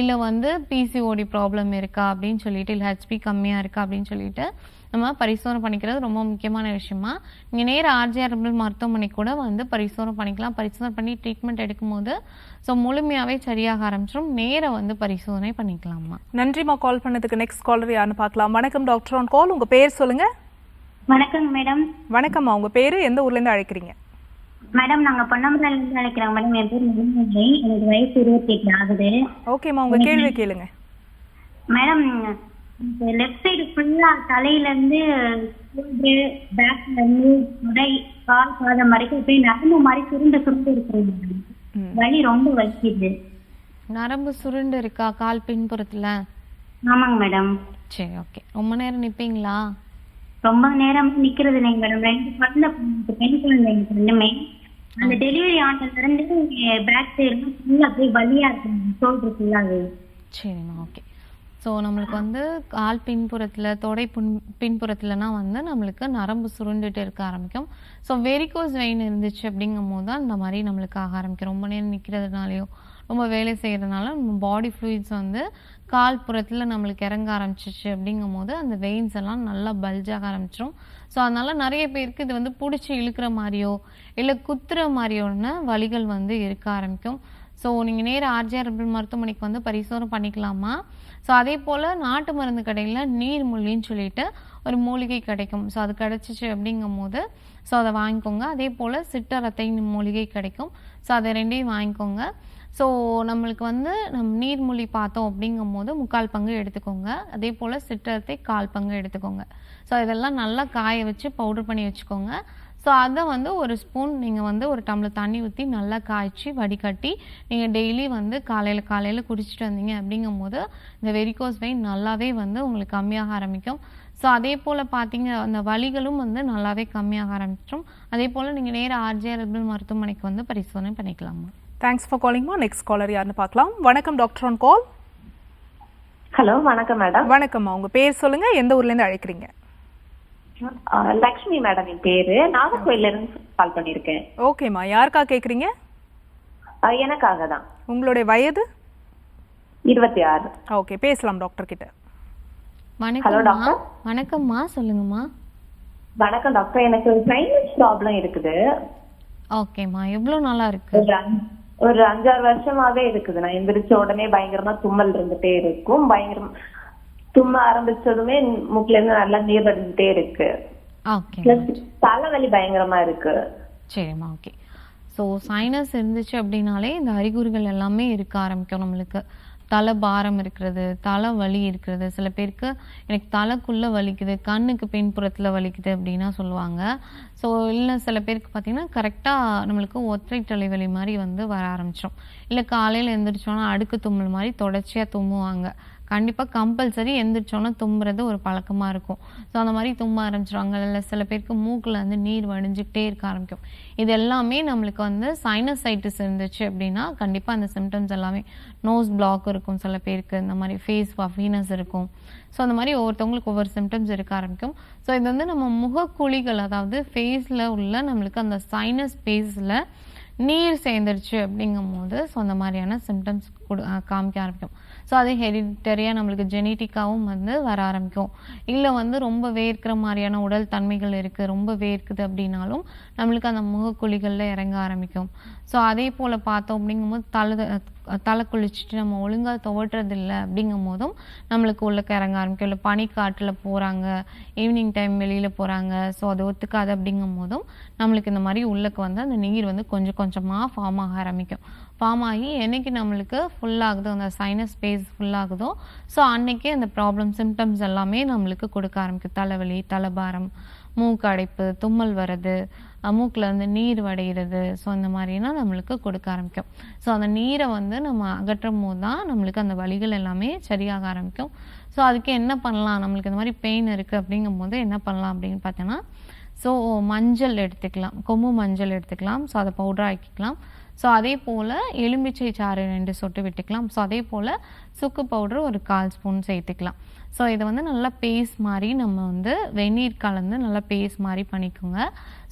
இல்லை வந்து பிசிஓடி ப்ராப்ளம் இருக்கா அப்படின்னு சொல்லிட்டு, இல்லை ஹெச்பி கம்மியாக இருக்கா அப்படின்னு சொல்லிட்டு நம்ம பரிசோதனை பண்ணிக்கிறது ரொம்ப முக்கியமான விஷயமா. நீங்கள் நேர ஆர்ஜிஆர் மருத்துவமனை கூட வந்து பரிசோதனை பண்ணிக்கலாம். பரிசோதனை பண்ணி ட்ரீட்மெண்ட் எடுக்கும்போது ஸோ முழுமையாகவே சரியாக ஆரம்பிச்சிடும். நேர வந்து பரிசோதனை பண்ணிக்கலாமா. நன்றிம்மா கால் பண்ணதுக்கு. நெக்ஸ்ட் காலர் யாருன்னு பார்க்கலாம். வணக்கம் டாக்டர் ஆன் கால். உங்க பேர் சொல்லுங்க. வணக்கங்க மேடம். வணக்கம்மா, உங்க பேரு, எந்த ஊர்ல இருந்து அழைக்கிறீங்க? மேடம் நாங்க பொன்னமரால இருந்து அழைக்கிறோம் மேடம். என் பேர் மணிமேகலை. எனக்கு வயசு 28 ஆகுது. ஓகேம்மா, உங்க கேள்வி கேளுங்க. மேடம் லெஃப்ட் சைடு ஃபுல்லா தலையில இருந்து பேக்ல இருந்து உடை கால் பாதம் வரைக்கும் போய் நரம்பு மாதிரி சுருண்டு சுருண்டு இருக்குது மேடம். வலி ரொம்ப வலிக்குது. நரம்பு சுருண்டு இருக்கா கால் பின்புறத்தில்? ஆமாங்க மேடம். சரி, ஓகே. ரொம்ப நேரம் நிற்பீங்களா? ரொம்ப நேரம் நிக்கிறது இல்லைங்க மேடம். 2 குழந்தை, பெண் குழந்தைங்க ரெண்டுமே. அந்த டெலிவரி ஆனதுல இருந்து பேக் சைடு ஃபுல்லா போய் வலியா இருக்கு, ஷோல்டர் ஃபுல்லாவே. சரிம்மா, ஓகே. ஸோ நம்மளுக்கு வந்து கால் பின்புறத்தில், தொடை பின்புறத்துலனா வந்து நம்மளுக்கு நரம்பு சுருண்டுட்டு இருக்க ஆரம்பிக்கும். ஸோ வெரிகோஸ் வெயின் இருந்துச்சு அப்படிங்கும் போது தான் இந்த மாதிரி நம்மளுக்கு ஆக ஆரம்பிக்கும். ரொம்ப நேரம் நிற்கிறதுனாலையோ ரொம்ப வேலை செய்கிறதுனால நம்ம பாடி ஃப்ளூயிட்ஸ் வந்து கால் புறத்தில் நம்மளுக்கு இறங்க ஆரம்பிச்சிச்சு அப்படிங்கும் போது அந்த வெயின்ஸ் எல்லாம் நல்லா பல்ஜாக ஆரம்பிச்சிடும். ஸோ அதனால் நிறைய பேருக்கு இது வந்து பிடிச்சி இழுக்கிற மாதிரியோ இல்லை குத்துற மாதிரியோன்னு வலிகள் வந்து இருக்க ஆரம்பிக்கும். ஸோ நீங்கள் நேர ஆர்ஜிஆர் மருத்துவமனைக்கு வந்து பரிசோதனை பண்ணிக்கலாமா. ஸோ அதே போல் நாட்டு மருந்து கடையில் நீர்மூலின்னு சொல்லிட்டு ஒரு மூலிகை கிடைக்கும். ஸோ அது கிடச்சிச்சு அப்படிங்கும் போது ஸோ அதை வாங்கிக்கோங்க. அதே போல் சிற்றரத்தை மூலிகை கிடைக்கும். ஸோ அதை ரெண்டையும் வாங்கிக்கோங்க. ஸோ நம்மளுக்கு வந்து நீர்மூலி பார்த்தோம் அப்படிங்கும் போது 3/4 பங்கு எடுத்துக்கோங்க. அதே போல் சிற்றரத்தை 1/4 பங்கு எடுத்துக்கோங்க. ஸோ இதெல்லாம் நல்லா காய வச்சு பவுடர் பண்ணி வச்சுக்கோங்க. ஸோ அதை வந்து ஒரு ஸ்பூன் நீங்கள் வந்து ஒரு டம்ளர் தண்ணி ஊற்றி நல்லா காய்ச்சி வடிகட்டி நீங்கள் டெய்லி வந்து காலையில் குடிச்சிட்டு வந்தீங்க அப்படிங்கும் போது இந்த வெரிகோஸ் வெயின் நல்லாவே வந்து உங்களுக்கு கம்மியாக ஆரம்பிக்கும். ஸோ அதே போல் பார்த்தீங்க அந்த வலிகளும் வந்து நல்லாவே கம்மியாக ஆரம்பிச்சிடும். அதே போல் நீங்கள் நேர ஆர்ஜிஆர் மருத்துவமனைக்கு வந்து பரிசோதனை பண்ணிக்கலாமா. தேங்க்ஸ் ஃபார் காலிங்மா. நெக்ஸ்ட் காலர் யாருன்னு பார்க்கலாம். வணக்கம் டாக்டர் ஆன் கால். ஹலோ, வணக்கம் மேடம். வணக்கம்மா, உங்க பேர் சொல்லுங்க, எந்த ஊர்ல இருந்து அழைக்கிறீங்க? லக்ஷ்மி மேடம் என் பேரு. நாகர்கோயில இருந்து கால் பண்ணிருக்கேன். ஓகேம்மா, யாருக்கா கேக்குறீங்க? எனக்காக தான். உங்களுடைய வயது? 26. ஓகே, பேசலாம் டாக்டர் கிட்ட. ஹலோ வணக்கம்மா. டாக்டர். வணக்கம்மா, சொல்லுங்கம்மா. வணக்கம் டாக்டர். எனக்கு சைனஸ் ப்ராப்ளம் இருக்குது. ஓகேம்மா, எவ்வளோ நாளா இருக்கு? ஒரு 5-6 வருஷமாவே இருக்குது. நான் எந்திரிச்ச உடனே பயங்கரமா தும்மல் இருந்துட்டே இருக்கும். பயங்கரம் தும்ம ஆரம்பிச்சதுமே மூக்குல இருந்து நல்லா நீர் வடிஞ்சுட்டே இருக்கு. ஓகே, தலைவலி பயங்கரமா இருக்கு. சரிம்மா, ஓகே. ஸோ சைனஸ் இருந்துச்சு அப்படின்னாலே இந்த அறிகுறிகள் எல்லாமே இருக்க ஆரம்பிக்கும். நம்மளுக்கு தலை பாரம் இருக்கிறது, தலை வலி இருக்கிறது, சில பேருக்கு எனக்கு தலைக்குள்ளே வலிக்குது, கண்ணுக்கு பின்புறத்தில் வலிக்குது அப்படின்னா சொல்லுவாங்க. ஸோ இல்லை சில பேருக்கு பார்த்திங்கன்னா கரெக்டாக நம்மளுக்கு ஒற்றை தலைவலி மாதிரி வந்து வர ஆரம்பிச்சிடும். இல்லை காலையில் எழுந்திரிச்சோன்னா அடுக்கு தும்மல் மாதிரி தொடர்ச்சியாக தும்முவாங்க. கண்டிப்பாக கம்பல்சரி எந்திரிச்சோன்னா தும்புறது ஒரு பழக்கமாக இருக்கும். ஸோ அந்த மாதிரி தும்ப ஆரம்பிச்சிடுவாங்க. இல்லை சில பேருக்கு மூக்கில் வந்து நீர் வடிஞ்சிக்கிட்டே இருக்க ஆரம்பிக்கும். இது எல்லாமே நம்மளுக்கு வந்து சைனசைட்டிஸ் இருந்துச்சு அப்படின்னா கண்டிப்பாக அந்த சிம்டம்ஸ் எல்லாமே நோஸ் பிளாக் இருக்கும், சில பேருக்கு இந்த மாதிரி ஃபேஸ் பஃபினஸ் இருக்கும். ஸோ அந்த மாதிரி ஒவ்வொருத்தவங்களுக்கு ஒவ்வொரு சிம்டம்ஸ் இருக்க ஆரம்பிக்கும். ஸோ இது வந்து நம்ம முகக்குழிகள், அதாவது ஃபேஸில் உள்ள நம்மளுக்கு அந்த சைனஸ் ஸ்பேஸில் நீர் சேர்ந்துருச்சு அப்படிங்கும் போது ஸோ அந்த மாதிரியான சிம்டம்ஸ் காமிக்க ஆரம்பிக்கும். ஸோ அது ஹெரிடிட்டரியாக நம்மளுக்கு ஜெனட்டிக்காகவும் வந்து வர ஆரம்பிக்கும். இல்லை வந்து ரொம்ப வேர்க்கிற மாதிரியான உடல் தன்மைகள் இருக்குது, ரொம்ப வேர்க்குது அப்படின்னாலும் நம்மளுக்கு அந்த முகக்குழிகளில் இறங்க ஆரம்பிக்கும். ஸோ அதே போல் பார்த்தோம் அப்படிங்கும்போது தலை குளிச்சுட்டு நம்ம ஒழுங்காக துவட்டுறதில்ல அப்படிங்கும் போதும் நம்மளுக்கு உள்ளக்க இறங்க ஆரம்பிக்கும். இல்லை பனிக்காட்டில் போகிறாங்க, ஈவினிங் டைம் வெளியில் போகிறாங்க, ஸோ அது ஒத்துக்காது அப்படிங்கும் போதும் நம்மளுக்கு இந்த மாதிரி உள்ளக்க வந்து அந்த நீர் வந்து கொஞ்சம் கொஞ்சமாக ஃபார்ம் ஆக ஆரம்பிக்கும். ஃபார்ம் ஆகி என்னைக்கு நம்மளுக்கு ஃபுல்லாகுதோ, அந்த சைனஸ் ஸ்பேஸ் ஃபுல்லாகுதோ, ஸோ அன்னைக்கே அந்த ப்ராப்ளம் சிம்டம்ஸ் எல்லாமே நம்மளுக்கு கொடுக்க ஆரம்பிக்கும். தலைவலி, தலைபாரம், மூக்கு அடைப்பு, தும்மல் வர்றது, மூக்கில் வந்து நீர் வடைகிறது, ஸோ அந்த மாதிரினா நம்மளுக்கு கொடுக்க ஆரம்பிக்கும். ஸோ அந்த நீரை வந்து நம்ம அகற்றும் போது தான் நம்மளுக்கு அந்த வலிகள் எல்லாமே சரியாக ஆரம்பிக்கும். ஸோ அதுக்கு என்ன பண்ணலாம், நம்மளுக்கு இந்த மாதிரி பெயின் இருக்குது அப்படிங்கும் போது என்ன பண்ணலாம் அப்படின்னு பார்த்தோன்னா, ஸோ மஞ்சள் எடுத்துக்கலாம், கொம்பு மஞ்சள் எடுத்துக்கலாம். ஸோ அதை பவுடர் ஆக்கிக்கலாம். ஸோ அதே போல் எலுமிச்சை சாறு 2 சொட்டு விட்டுக்கலாம். ஸோ அதே போல் சுக்கு பவுடர் ஒரு 1/4 ஸ்பூன் சேர்த்துக்கலாம். ஸோ இதை வந்து நல்லா பேஸ்ட் மாதிரி நம்ம வந்து வெந்நீர் கலந்து நல்லா பேஸ்ட் மாதிரி பண்ணிக்கோங்க.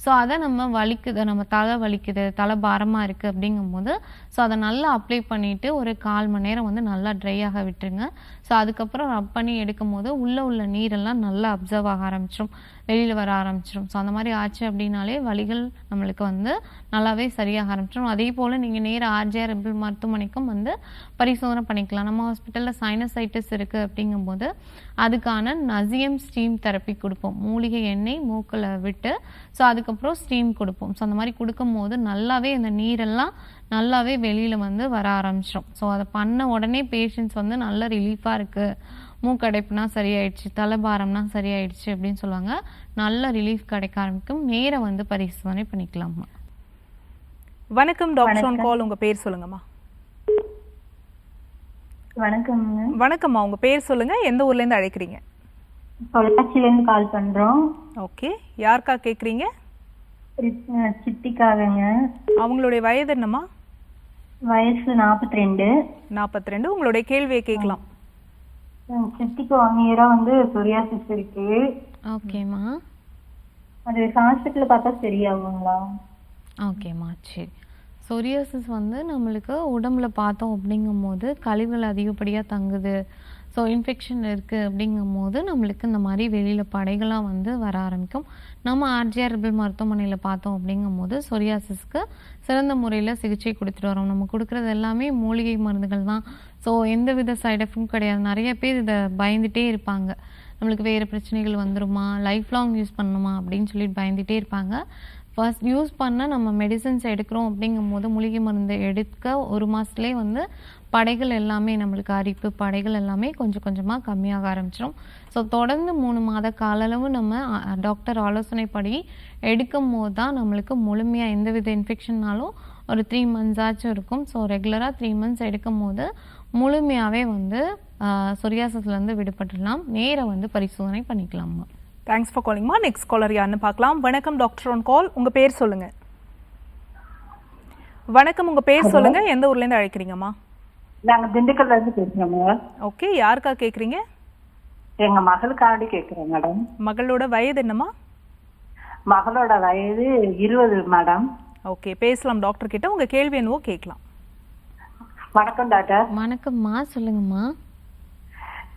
ஸோ அதை நம்ம வலிக்குது, நம்ம தலை வலிக்குது, தலை பாரமாக இருக்குது அப்படிங்கும்போது ஸோ அதை நல்லா அப்ளை பண்ணிவிட்டு ஒரு 1/4 மணி நேரம் வந்து நல்லா ட்ரை ஆக விட்டுருங்க. ஸோ அதுக்கப்புறம் ரப் பண்ணி எடுக்கும் போது உள்ள நீரெல்லாம் நல்லா அப்சர்வ் ஆக ஆரம்பிச்சிடும், வெளியில் வர ஆரம்பிச்சிடும். ஸோ அந்த மாதிரி ஆச்சு அப்படின்னாலே வலிகள் நம்மளுக்கு வந்து நல்லாவே சரியாக ஆரம்பிச்சிடும். அதே போல் நீங்கள் நேர ஆர்ஜிஆர் ஹெர்பல் மருத்துவமனைக்கும் வந்து பரிசோதனை பண்ணிக்கலாம். நம்ம ஹாஸ்பிட்டலில் சைனசைட்டிஸ் இருக்குது அப்படிங்கும்போது அதுக்கான நசியம் ஸ்டீம் தெரப்பி கொடுப்போம். மூலிகை எண்ணெய் மூக்கில் விட்டு ஸோ அதுக்கப்புறம் ஸ்டீம் கொடுப்போம். ஸோ அந்த மாதிரி கொடுக்கும்போது நல்லாவே அந்த நீரெல்லாம் நல்லாவே வெளியில் வந்து வர ஆரம்பிச்சிடும். ஸோ அதை பண்ண உடனே பேஷண்ட்ஸ் வந்து நல்ல ரிலீஃபாக இருக்குது, மூக்கடைப்புனா சரியாயிடுச்சு, தலைபாரம்னா சரியாயிடுச்சு அப்படின்னு சொல்லுவாங்க. நல்ல ரிலீஃப் கிடைக்க ஆரம்பிக்கும். நேரம் வந்து பரிசோதனை பண்ணிக்கலாமா. வணக்கம் டாக்டர் ஆன் கால், உங்க பேர் சொல்லுங்கம்மா. வணக்கம்ங்க. வணக்கம்மா, உங்க பேர் சொல்லுங்க, எந்த ஊர்ல இருந்து அழைக்கிறீங்க? பொள்ளாச்சியிலேருந்து கால் பண்றோம். ஓகே, யாருக்கா கேக்குறீங்க? சித்திக்காகங்க. அவங்களுடைய வயது என்னம்மா? வயசு 42. 42. உங்களுடைய கேள்வியை கேட்கலாம். சித்திக்கு 1 இயரா வந்து சொரியாசிஸ் இருக்கு. ஓகேம்மா. அது ஹாஸ்பிட்டல்ல பார்த்தா சரியாகுங்களா? ஓகேம்மா, சரி. சொரியாசிஸ் வந்து நம்மளுக்கு உடம்புல பார்த்தோம் அப்படிங்கும்போது கழிவுகள் அதிகப்படியாக தங்குது, ஸோ இன்ஃபெக்ஷன் இருக்குது அப்படிங்கும்போது நம்மளுக்கு இந்த மாதிரி வெளியில் படைகளாக வந்து வர ஆரம்பிக்கும். நம்ம ஆர்ஜிஆர் ஹெர்பல் மருத்துவமனையில் பார்த்தோம் அப்படிங்கும்போது சொரியாசிஸ்க்கு சிறந்த முறையில் சிகிச்சை கொடுத்துட்டு வரோம். நம்ம கொடுக்குறது எல்லாமே மூலிகை மருந்துகள் தான். ஸோ எந்தவித சைட் எஃபெக்டும் கிடையாது. நிறைய பேர் இதை பயந்துகிட்டே இருப்பாங்க, நம்மளுக்கு வேறு பிரச்சனைகள் வந்துருமா, லைஃப் லாங் யூஸ் பண்ணணுமா அப்படின்னு சொல்லிட்டு பயந்துகிட்டே இருப்பாங்க. ஃபர்ஸ்ட் யூஸ் பண்ண நம்ம மெடிசன்ஸ் எடுக்கிறோம் அப்படிங்கும்போது மூலிகை மருந்து எடுக்க 1 மாதத்துலேயே வந்து படைகள் எல்லாமே நம்மளுக்கு அரிப்பு படைகள் எல்லாமே கொஞ்சம் கொஞ்சமாக கம்மியாக ஆரம்பிச்சிடும். ஸோ தொடர்ந்து 3 மாத கால அளவு நம்ம டாக்டர் ஆலோசனைப்படி எடுக்கும் போது தான் நம்மளுக்கு முழுமையாக எந்தவித இன்ஃபெக்ஷன்னாலும் ஒரு 3 months ஆச்சும் இருக்கும். ஸோ ரெகுலராக 3 months எடுக்கும் போது முழுமையாகவே வந்து சொரியாசிஸ்லேருந்து விடுபட்டுடலாம். நேரம் வந்து பரிசோதனை பண்ணிக்கலாமா. தேங்க்ஸ் ஃபார் காலிங்மா. நெக்ஸ்ட் காலர் யாருன்னு பார்க்கலாம். வணக்கம் டாக்டர் ஆன் கால், உங்க பேர் சொல்லுங்க. வணக்கம், உங்க பேர் சொல்லுங்க, எந்த ஊர்ல இருந்து அழைக்கிறீங்கம்மா? நாங்க திண்டுக்கல்ல இருந்து பேசுறோங்க. ஓகே, யாருக்கா கேக்குறீங்க? எங்க மகளுக்காண்டி கேக்குறேன் மேடம். மகளோட வயது என்னம்மா? மகளோட வயது 20 மேடம். ஓகே, பேசலாம் டாக்டர் கிட்ட. உங்க கேள்வி என்னவோ கேட்கலாம். வணக்கம் டாக்டர். வணக்கம்மா, சொல்லுங்கம்மா.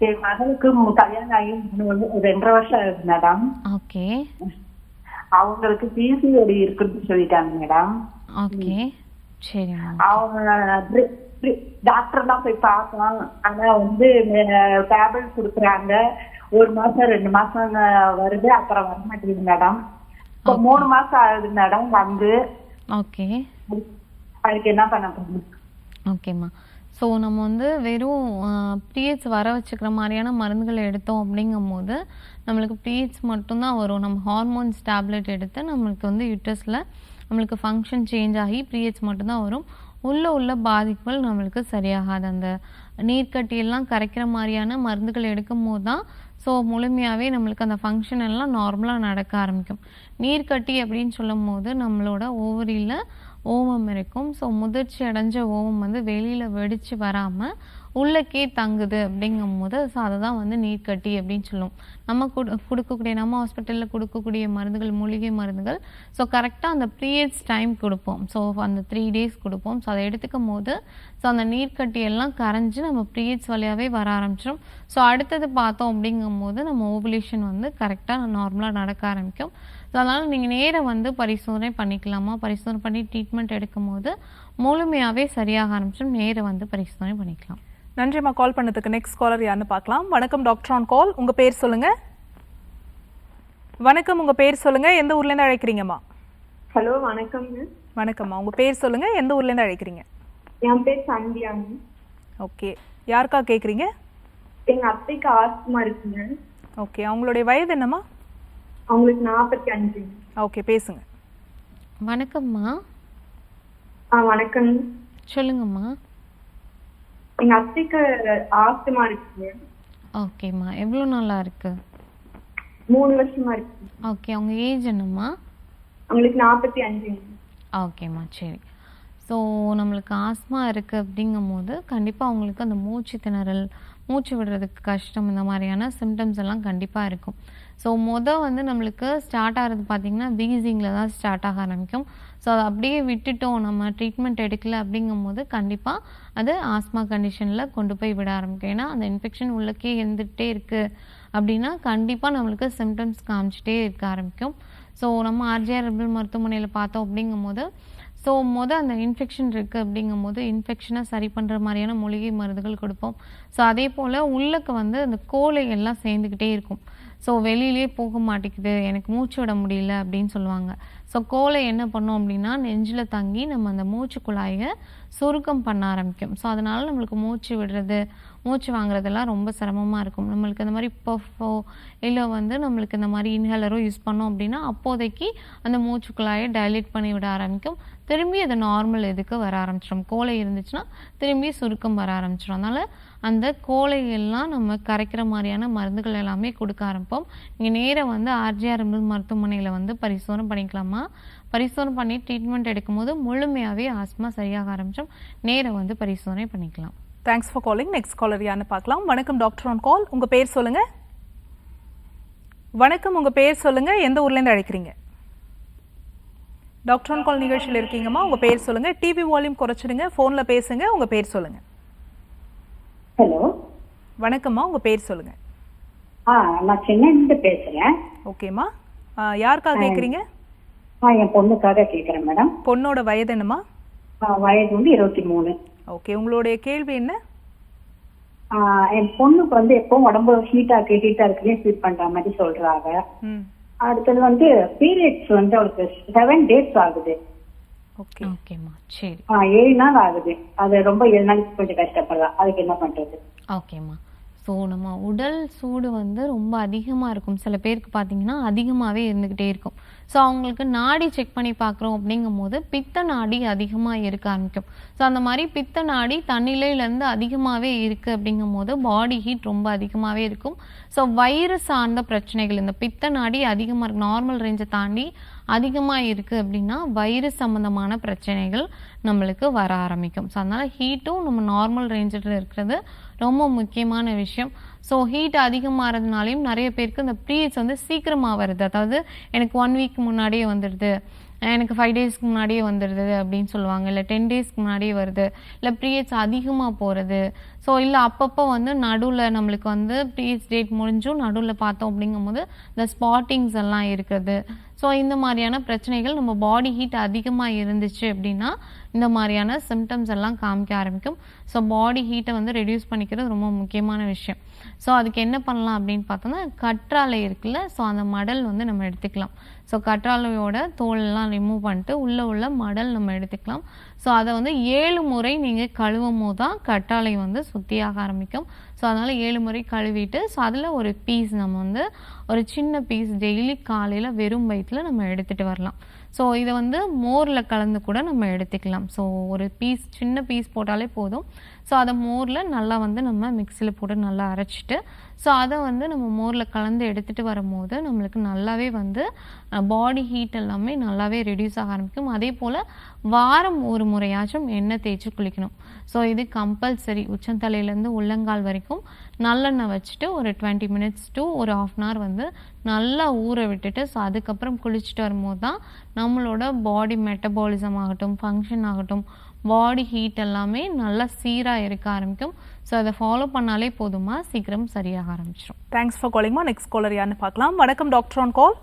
என் மகளுக்கு கல்யாணம் ஆகி 2.5 வருஷம் ஆகுது மேடம். ஓகே. அவங்களுக்கு பிசிஓடி இருக்குன்னு சொல்லிட்டாங்க மேடம். ஓகே, சரிம்மா. அவங்க டாக்டர்லாம் போய் பார்த்தோம், ஆனா வந்து டேப்லெட் கொடுக்குறாங்க. 1 மாசம் 2 மாசம் வருது, அப்புறம் வர மாட்டேங்குது மேடம். இப்போ 3 மாசம் ஆகுது மேடம் வந்து. ஓகே, அதுக்கு என்ன பண்ண போறோம்? ஓகேம்மா. ஸோ நம்ம வந்து வெறும் பீரியட்ஸ் வர வச்சுக்கிற மாதிரியான மருந்துகளை எடுத்தோம் அப்படிங்கும்போது நம்மளுக்கு பீரியட்ஸ் மட்டும்தான் வரும். நம்ம ஹார்மோன்ஸ் டேப்லெட் எடுத்து நம்மளுக்கு வந்து யூட்ரஸில் நம்மளுக்கு ஃபங்க்ஷன் சேஞ்ச் ஆகி பீரியட்ஸ் மட்டும்தான் வரும். உள்ள பாதிப்புகள் நம்மளுக்கு சரியாகாது. அந்த நீர்க்கட்டியெல்லாம் கரைக்கிற மாதிரியான மருந்துகள் எடுக்கும் போது தான் ஸோ முழுமையாகவே நம்மளுக்கு அந்த ஃபங்க்ஷன் எல்லாம் நார்மலாக நடக்க ஆரம்பிக்கும். நீர்க்கட்டி அப்படின்னு சொல்லும் போது நம்மளோட ஓவரியில் ஓமம் இருக்கும். ஸோ முதிர்ச்சி அடைஞ்ச ஓமம் வந்து வெளியில் வெடித்து வராமல் உள்ளக்கே தங்குது அப்படிங்கும்போது ஸோ அதை தான் வந்து நீர்க்கட்டி அப்படின்னு சொல்லுவோம். நம்ம கொடுக்கக்கூடிய நம்ம ஹாஸ்பிட்டலில் கொடுக்கக்கூடிய மருந்துகள் மூலிகை மருந்துகள் ஸோ கரெக்டாக அந்த பீரியட்ஸ் டைம் கொடுப்போம். ஸோ அந்த 3 days கொடுப்போம். ஸோ அதை எடுத்துக்கும் போது ஸோ அந்த நீர்க்கட்டி எல்லாம் கரைஞ்சி நம்ம பீரியட்ஸ் வழியாகவே வர ஆரம்பிச்சிடும். ஸோ அடுத்தது பார்த்தோம் அப்படிங்கும்போது நம்ம ஓவுலேஷன் வந்து கரெக்டாக நார்மலாக நடக்க ஆரம்பிக்கும். ஸோ அதனால் நீங்கள் நேரம் வந்து பரிசோதனை பண்ணிக்கலாமா. பரிசோதனை பண்ணி ட்ரீட்மெண்ட் எடுக்கும் போது முழுமையாகவே சரியாக ஆரம்பிச்சிடும். நேரம் வந்து பரிசோதனை பண்ணிக்கலாம். நன்றிம்மா கால் பண்ணதுக்கு. நெக்ஸ்ட் காலர் யாருன்னு பார்க்கலாம். வணக்கம் டாக்டர் ஆன் கால், உங்க பேர் சொல்லுங்க. வணக்கம், உங்க பேர் சொல்லுங்க, எந்த ஊர்ல இருந்து அழைக்கிறீங்கம்மா? ஹலோ, வணக்கம்ங்க. வணக்கம்மா, உங்க பேர் சொல்லுங்க, எந்த ஊர்ல இருந்து அழைக்கிறீங்க? என் பேர் சந்தியாங்க. ஓகே, யாருக்கா கேக்குறீங்க? எங்க அத்தைக்கு ஆஸ்துமா இருக்குங்க. ஓகே, அவங்களுடைய வயது என்னம்மா? அவங்களுக்கு 45. ஓகே, பேசுங்க. வணக்கம்மா. வணக்கம். சொல்லுங்கம்மா. எங்க அத்தைக்கு ஆஸ்துமா இருக்குங்க. ஓகேம்மா, எவ்வளோ நாளா இருக்கு? 3 வருஷமா இருக்கு. ஓகே, அவங்க ஏஜ் என்னம்மா? அவங்களுக்கு 45. ஓகேம்மா, சரி. ஸோ நம்மளுக்கு ஆஸ்மா இருக்குது அப்படிங்கும் போது கண்டிப்பாக அவங்களுக்கு அந்த மூச்சு திணறல் மூச்சு விடுறதுக்கு கஷ்டம், இந்த மாதிரியான சிம்டம்ஸ் எல்லாம் கண்டிப்பாக இருக்கும். ஸோ வந்து நம்மளுக்கு ஸ்டார்ட் ஆகிறது பார்த்திங்கன்னா வீசிங்கில் தான் ஸ்டார்ட் ஆக ஆரம்பிக்கும். ஸோ அதை அப்படியே விட்டுட்டோம், நம்ம ட்ரீட்மெண்ட் எடுக்கல அப்படிங்கும்போது கண்டிப்பாக அது ஆஸ்மா கண்டிஷனில் கொண்டு போய் விட ஆரம்பிக்கும். ஏன்னா அந்த இன்ஃபெக்ஷன் உள்ளக்கே இருந்துகிட்டே இருக்குது அப்படின்னா கண்டிப்பாக நம்மளுக்கு சிம்டம்ஸ் காமிச்சிட்டே இருக்க ஆரம்பிக்கும். ஸோ நம்ம ஆர்ஜிஆர் ஹெர்பல் மருத்துவமனையில் பார்த்தோம் அப்படிங்கும்போது அந்த இன்ஃபெக்ஷன் இருக்குது அப்படிங்கும்போது இன்ஃபெக்ஷனை சரி பண்ணுற மாதிரியான மூலிகை மருந்துகள் கொடுப்போம். ஸோ அதே போல் உள்ளக்கு அந்த கோழை எல்லாம் சேர்ந்துக்கிட்டே இருக்கும். ஸோ வெளியிலே போக மாட்டேங்குது, எனக்கு மூச்சு விட முடியல அப்படின்னு சொல்லுவாங்க. ஸோ கோழை என்ன பண்ணோம் அப்படின்னா நெஞ்சில் தங்கி நம்ம அந்த மூச்சு குழாயை சுருக்கம் பண்ண ஆரம்பிக்கும். ஸோ அதனால் நம்மளுக்கு மூச்சு விடுறது, மூச்சு வாங்குறதெல்லாம் ரொம்ப சிரமமாக இருக்கும். நம்மளுக்கு இந்த மாதிரி பஃபோ இல்லை நம்மளுக்கு இந்த மாதிரி இன்ஹேலரோ யூஸ் பண்ணோம் அப்படின்னா அப்போதைக்கு அந்த மூச்சு குழாயை டைலேட் பண்ணி விட ஆரம்பிக்கும். திரும்பி அது நார்மல் இதுக்கு வர ஆரம்பிச்சிடும். கோழை இருந்துச்சுன்னா திரும்பி சுருக்கம் வர ஆரம்பிச்சிடும். அதனால் அந்த கோழையெல்லாம் நம்ம கரைக்கிற மாதிரியான மருந்துகள் எல்லாமே கொடுக்க ஆரம்பிப்போம். நீங்கள் நேராக ஆர்ஜிஆர் மருத்துவமனையில் பரிசோதனை பண்ணிக்கலாமா? பரிசோதனை பண்ணி ட்ரீட்மெண்ட் எடுக்கும்போது முழுமையாகவே ஆஸ்மா சரியாக ஆரம்பிச்சோம். நேராக பரிசோதனை பண்ணிக்கலாம். Thanks for calling. Next caller யான்னு பார்க்கலாம். வணக்கம் டாக்டர் ஆன் கால். உங்கள் பேர் சொல்லுங்கள். வணக்கம், உங்கள் பேர் சொல்லுங்கள், எந்த ஊர்லேருந்து அழைக்கிறீங்க? டாக்டர் ஆன் கால் நிகழ்ச்சியில் இருக்கீங்கம்மா, உங்கள் பேர் சொல்லுங்கள். டிவி வால்யூம் குறைச்சிடுங்க, ஃபோனில் பேசுங்க. உங்கள் பேர் சொல்லுங்கள். ஹலோ, வணக்கம்மா, உங்கள் பேர் சொல்லுங்கள். நான் சென்னையிலிருந்து பேசுகிறேன். ஓகேம்மா, யாருக்காக கேட்குறீங்க? என் பொண்ணுக்காக கேட்குறேன் மேடம். பொண்ணோட வயது என்னம்மா? வயது 23. ஓகே, உங்களுடைய கேள்வி என்ன? என் பொண்ணுக்கு எப்பவும் உடம்பு ஹீட்டா இருக்குன்னு ஃபீல் பண்ற மாதிரி சொல்றாங்க. அடுத்தது பீரியட்ஸ் அவளுக்கு 7 days ஆகுது. ஓகே, ஓகேம்மா, சரி. 7 நாள் ஆகுது. அது ரொம்ப 7 நாளைக்கு கொஞ்சம் கஷ்டப்படலாம். அதுக்கு என்ன பண்றது? ஓகேம்மா. ஸோ நம்ம உடல் சூடு ரொம்ப அதிகமாக இருக்கும். சில பேருக்கு பார்த்தீங்கன்னா அதிகமாகவே இருந்துக்கிட்டே இருக்கும். ஸோ அவங்களுக்கு நாடி செக் பண்ணி பார்க்குறோம் அப்படிங்கும்போது பித்த நாடி அதிகமாக இருக்க ஆரம்பிக்கும். ஸோ அந்த மாதிரி பித்த நாடி தன்னிலையிலேருந்து அதிகமாகவே இருக்குது அப்படிங்கும்போது பாடி ஹீட் ரொம்ப அதிகமாகவே இருக்கும். ஸோ வயிறு சார்ந்த பிரச்சனைகள், இந்த பித்த நாடி அதிகமாக இருக்கு, நார்மல் ரேஞ்சை தாண்டி அதிகமாக இருக்குது அப்படின்னா வயிறு சம்மந்தமான பிரச்சனைகள் நம்மளுக்கு வர ஆரம்பிக்கும். ஸோ அதனால் ஹீட்டும் நம்ம நார்மல் ரேஞ்சில் இருக்கிறது ரொம்ப முக்கியமான விஷயம். ஸோ ஹீட் அதிகமாகிறதுனாலையும் நிறைய பேருக்கு இந்த பீரியட்ஸ் சீக்கிரமாக வருது. அதாவது எனக்கு 1 week முன்னாடியே வந்துடுது, எனக்கு 5 daysக்கு முன்னாடியே வந்துடுது அப்படின்னு சொல்லுவாங்க. இல்லை 10 daysக்கு முன்னாடியே வருது, இல்லை பீரியட்ஸ் அதிகமாக போகிறது. ஸோ இல்லை அப்பப்போ நடுவில் நம்மளுக்கு பீரியட்ஸ் டேட் முடிஞ்சும் நடுவில் பார்த்தோம் அப்படிங்கும்போது இந்த ஸ்பாட்டிங்ஸ் எல்லாம் இருக்கிறது. ஸோ இந்த மாதிரியான பிரச்சனைகள் நம்ம பாடி ஹீட் அதிகமாக இருந்துச்சு அப்படின்னா இந்த மாதிரியான சிம்டம்ஸ் எல்லாம் காமிக்க ஆரம்பிக்கும். ஸோ பாடி ஹீட்டை ரெடியூஸ் பண்ணிக்கிறது ரொம்ப முக்கியமான விஷயம். ஸோ அதுக்கு என்ன பண்ணலாம் அப்படின்னு பார்த்தோம்னா கற்றாழை இருக்குல்ல, ஸோ அந்த மடல் நம்ம எடுத்துக்கலாம். ஸோ கற்றாழையோட தோலெல்லாம் ரிமூவ் பண்ணிட்டு உள்ள மடல் நம்ம எடுத்துக்கலாம். ஸோ அதை 7 முறை நீங்கள் கழுவும் போது தான் கற்றாழை சுத்தியாக ஆரம்பிக்கும். ஸோ அதனால் 7 முறை கழுவிட்டு ஸோ அதில் ஒரு பீஸ் நம்ம ஒரு சின்ன பீஸ் டெய்லி காலையில் வெறும் வயிற்றில் நம்ம எடுத்துகிட்டு வரலாம். ஸோ இதை மோரில் கலந்து கூட நம்ம எடுத்துக்கலாம். ஸோ ஒரு பீஸ், சின்ன பீஸ் போட்டாலே போதும். ஸோ அதை மோரில் நல்லா நம்ம மிக்சியில் போட்டு நல்லா அரைச்சிட்டு ஸோ அதை நம்ம மோரில் கலந்து எடுத்துகிட்டு வரும்போது நம்மளுக்கு நல்லாவே பாடி ஹீட் எல்லாமே நல்லாவே ரெடியூஸ் ஆக ஆரம்பிக்கும். அதே போல் வாரம் ஒரு முறையாச்சும் எண்ணெய் தேய்ச்சி குளிக்கணும். ஸோ இது கம்பல்சரி. உச்சந்தலையிலேருந்து உள்ளங்கால் வரைக்கும் நல்லெண்ணெய் வச்சுட்டு ஒரு 20 minutes to ஒரு 1/2 hour நல்லா ஊற விட்டுட்டு ஸோ அதுக்கப்புறம் குளிச்சுட்டு வரும்போது தான் நம்மளோட பாடி மெட்டபாலிசம் ஆகட்டும், ஃபங்க்ஷன் ஆகட்டும், பாடி ஹீட் எல்லாமே நல்லா சீராக இருக்க ஆரம்பிக்கும். ஸோ அதை ஃபாலோ பண்ணாலே போதுமா, சீக்கிரம் சரியாக ஆரம்பிச்சிடும். தேங்க்ஸ் ஃபார் காலிங்மா. நெக்ஸ்ட் காலர் யாருன்னு பார்க்கலாம். வணக்கம் டாக்டர் ஆன் கால்.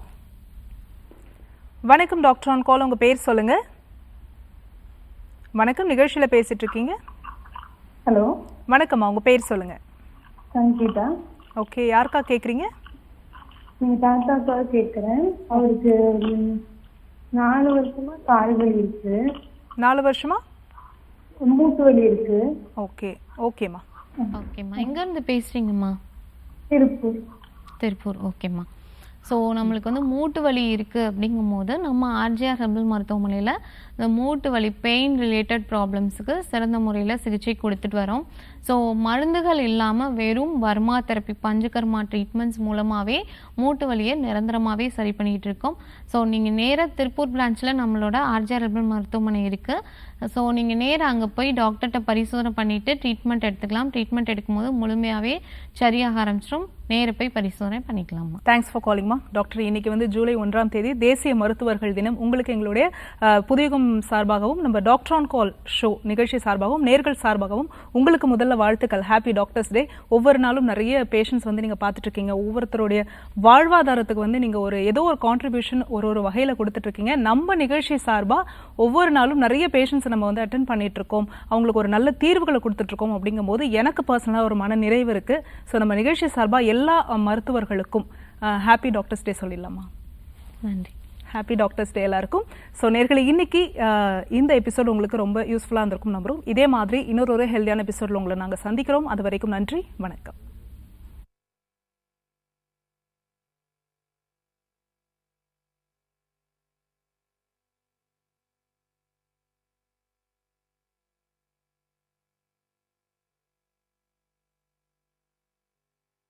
வணக்கம் டாக்டர் ஆன் கால், உங்கள் பேர் சொல்லுங்கள். வணக்கம், நிகழ்ச்சியில் பேசிட்டு இருக்கீங்க. ஹலோ, வணக்கம்மா, உங்கள் பேர் சொல்லுங்கள். சங்கீதா. ஓகே, யாருக்கா கேட்குறீங்க? நீங்கள் தாத்தாக்காக கேட்குறேன். அவருக்கு 4 வருஷமா கால் வலி இருக்கு. 4 வருஷமா மூட்டு வலி இருக்கு. ஓகே, ஓகேம்மா. ஓகேம்மா, எங்கேருந்து பேசுகிறீங்கம்மா? திருப்பூர். திருப்பூர், ஓகேம்மா. ஸோ நம்மளுக்கு வந்து மூட்டு வலி இருக்குது அப்படிங்கும்போது நம்ம ஆர்ஜிஆர் ஹெர்பல் மருத்துவமனையில் இந்த மூட்டு வலி பெயின் ரிலேட்டட் ப்ராப்ளம்ஸுக்கு சிறந்த முறையில் சிகிச்சை கொடுத்துட்டு வரோம். ஸோ மருந்துகள் இல்லாமல் வெறும் வர்மா தெரப்பி பஞ்சகர்மா ட்ரீட்மெண்ட்ஸ் மூலமாகவே மூட்டு வலியை நிரந்தரமாகவே சரி பண்ணிகிட்டு இருக்கோம். ஸோ நீங்கள் நேராக திருப்பூர் பிரான்ச்சில் நம்மளோட ஆர்ஜிஆர் ஹெர்பல் மருத்துவமனை இருக்குது. ஸோ நீங்கள் நேராக அங்கே போய் டாக்டர்கிட்ட பரிசோதனை பண்ணிவிட்டு ட்ரீட்மெண்ட் எடுத்துக்கலாம். ட்ரீட்மெண்ட் எடுக்கும்போது முழுமையாகவே சரியாக ஆரம்பிச்சிடும். நேர போய் பரிசோதனை பண்ணிக்கலாமா. Thanks for காலிங்மா. டாக்டர், இன்னைக்கு வந்து ஜூலை 1ஆம் தேதி தேசிய மருத்துவர்கள் தினம். உங்களுக்கு எங்களுடைய புதியகம் சார்பாகவும் நம்ம டாக்டர் ஆன் கால் ஷோ நிகழ்ச்சி சார்பாகவும் நேர்கள் சார்பாகவும் உங்களுக்கு முதல்ல வாழ்த்துக்கள். ஹாப்பி டாக்டர்ஸ் டே. ஒவ்வொரு நாளும் நிறைய பேஷண்ட்ஸ் வந்து நீங்கள் பார்த்துட்டு இருக்கீங்க. ஒவ்வொருத்தருடைய வாழ்வாதாரத்துக்கு வந்து நீங்கள் ஏதோ ஒரு கான்ட்ரிபியூஷன் ஒரு வகையில் கொடுத்துட்டு இருக்கீங்க. நம்ம நிகழ்ச்சி சார்பாக ஒவ்வொரு நாளும் நிறைய பேஷண்ட்ஸ் நம்ம வந்து அட்டென்ட் பண்ணிட்டு இருக்கோம். அவங்களுக்கு ஒரு நல்ல தீர்வுகளை கொடுத்துட்டு இருக்கோம். அப்படிங்கும்போது எனக்கு பர்சனலாக ஒரு மன நிறைவு இருக்கு. ஸோ நம்ம நிகழ்ச்சி சார்பாக எல்லா மருத்துவர்களுக்கும் ஹாப்பி டாக்டர்ஸ் டே சொல்லிடலாமா? நன்றி. ஹாப்பி டாக்டர்ஸ் டே எல்லாருக்கும். ஸோ நேர்களை இன்னைக்கு இந்த எபிசோட் உங்களுக்கு ரொம்ப யூஸ்ஃபுல்லாக இருந்திருக்கும் நம்புறோம். இதே மாதிரி இன்னொரு ஹெல்தியான எபிசோடில் உங்களை நாங்கள் சந்திக்கிறோம். அது வரைக்கும் நன்றி, வணக்கம்.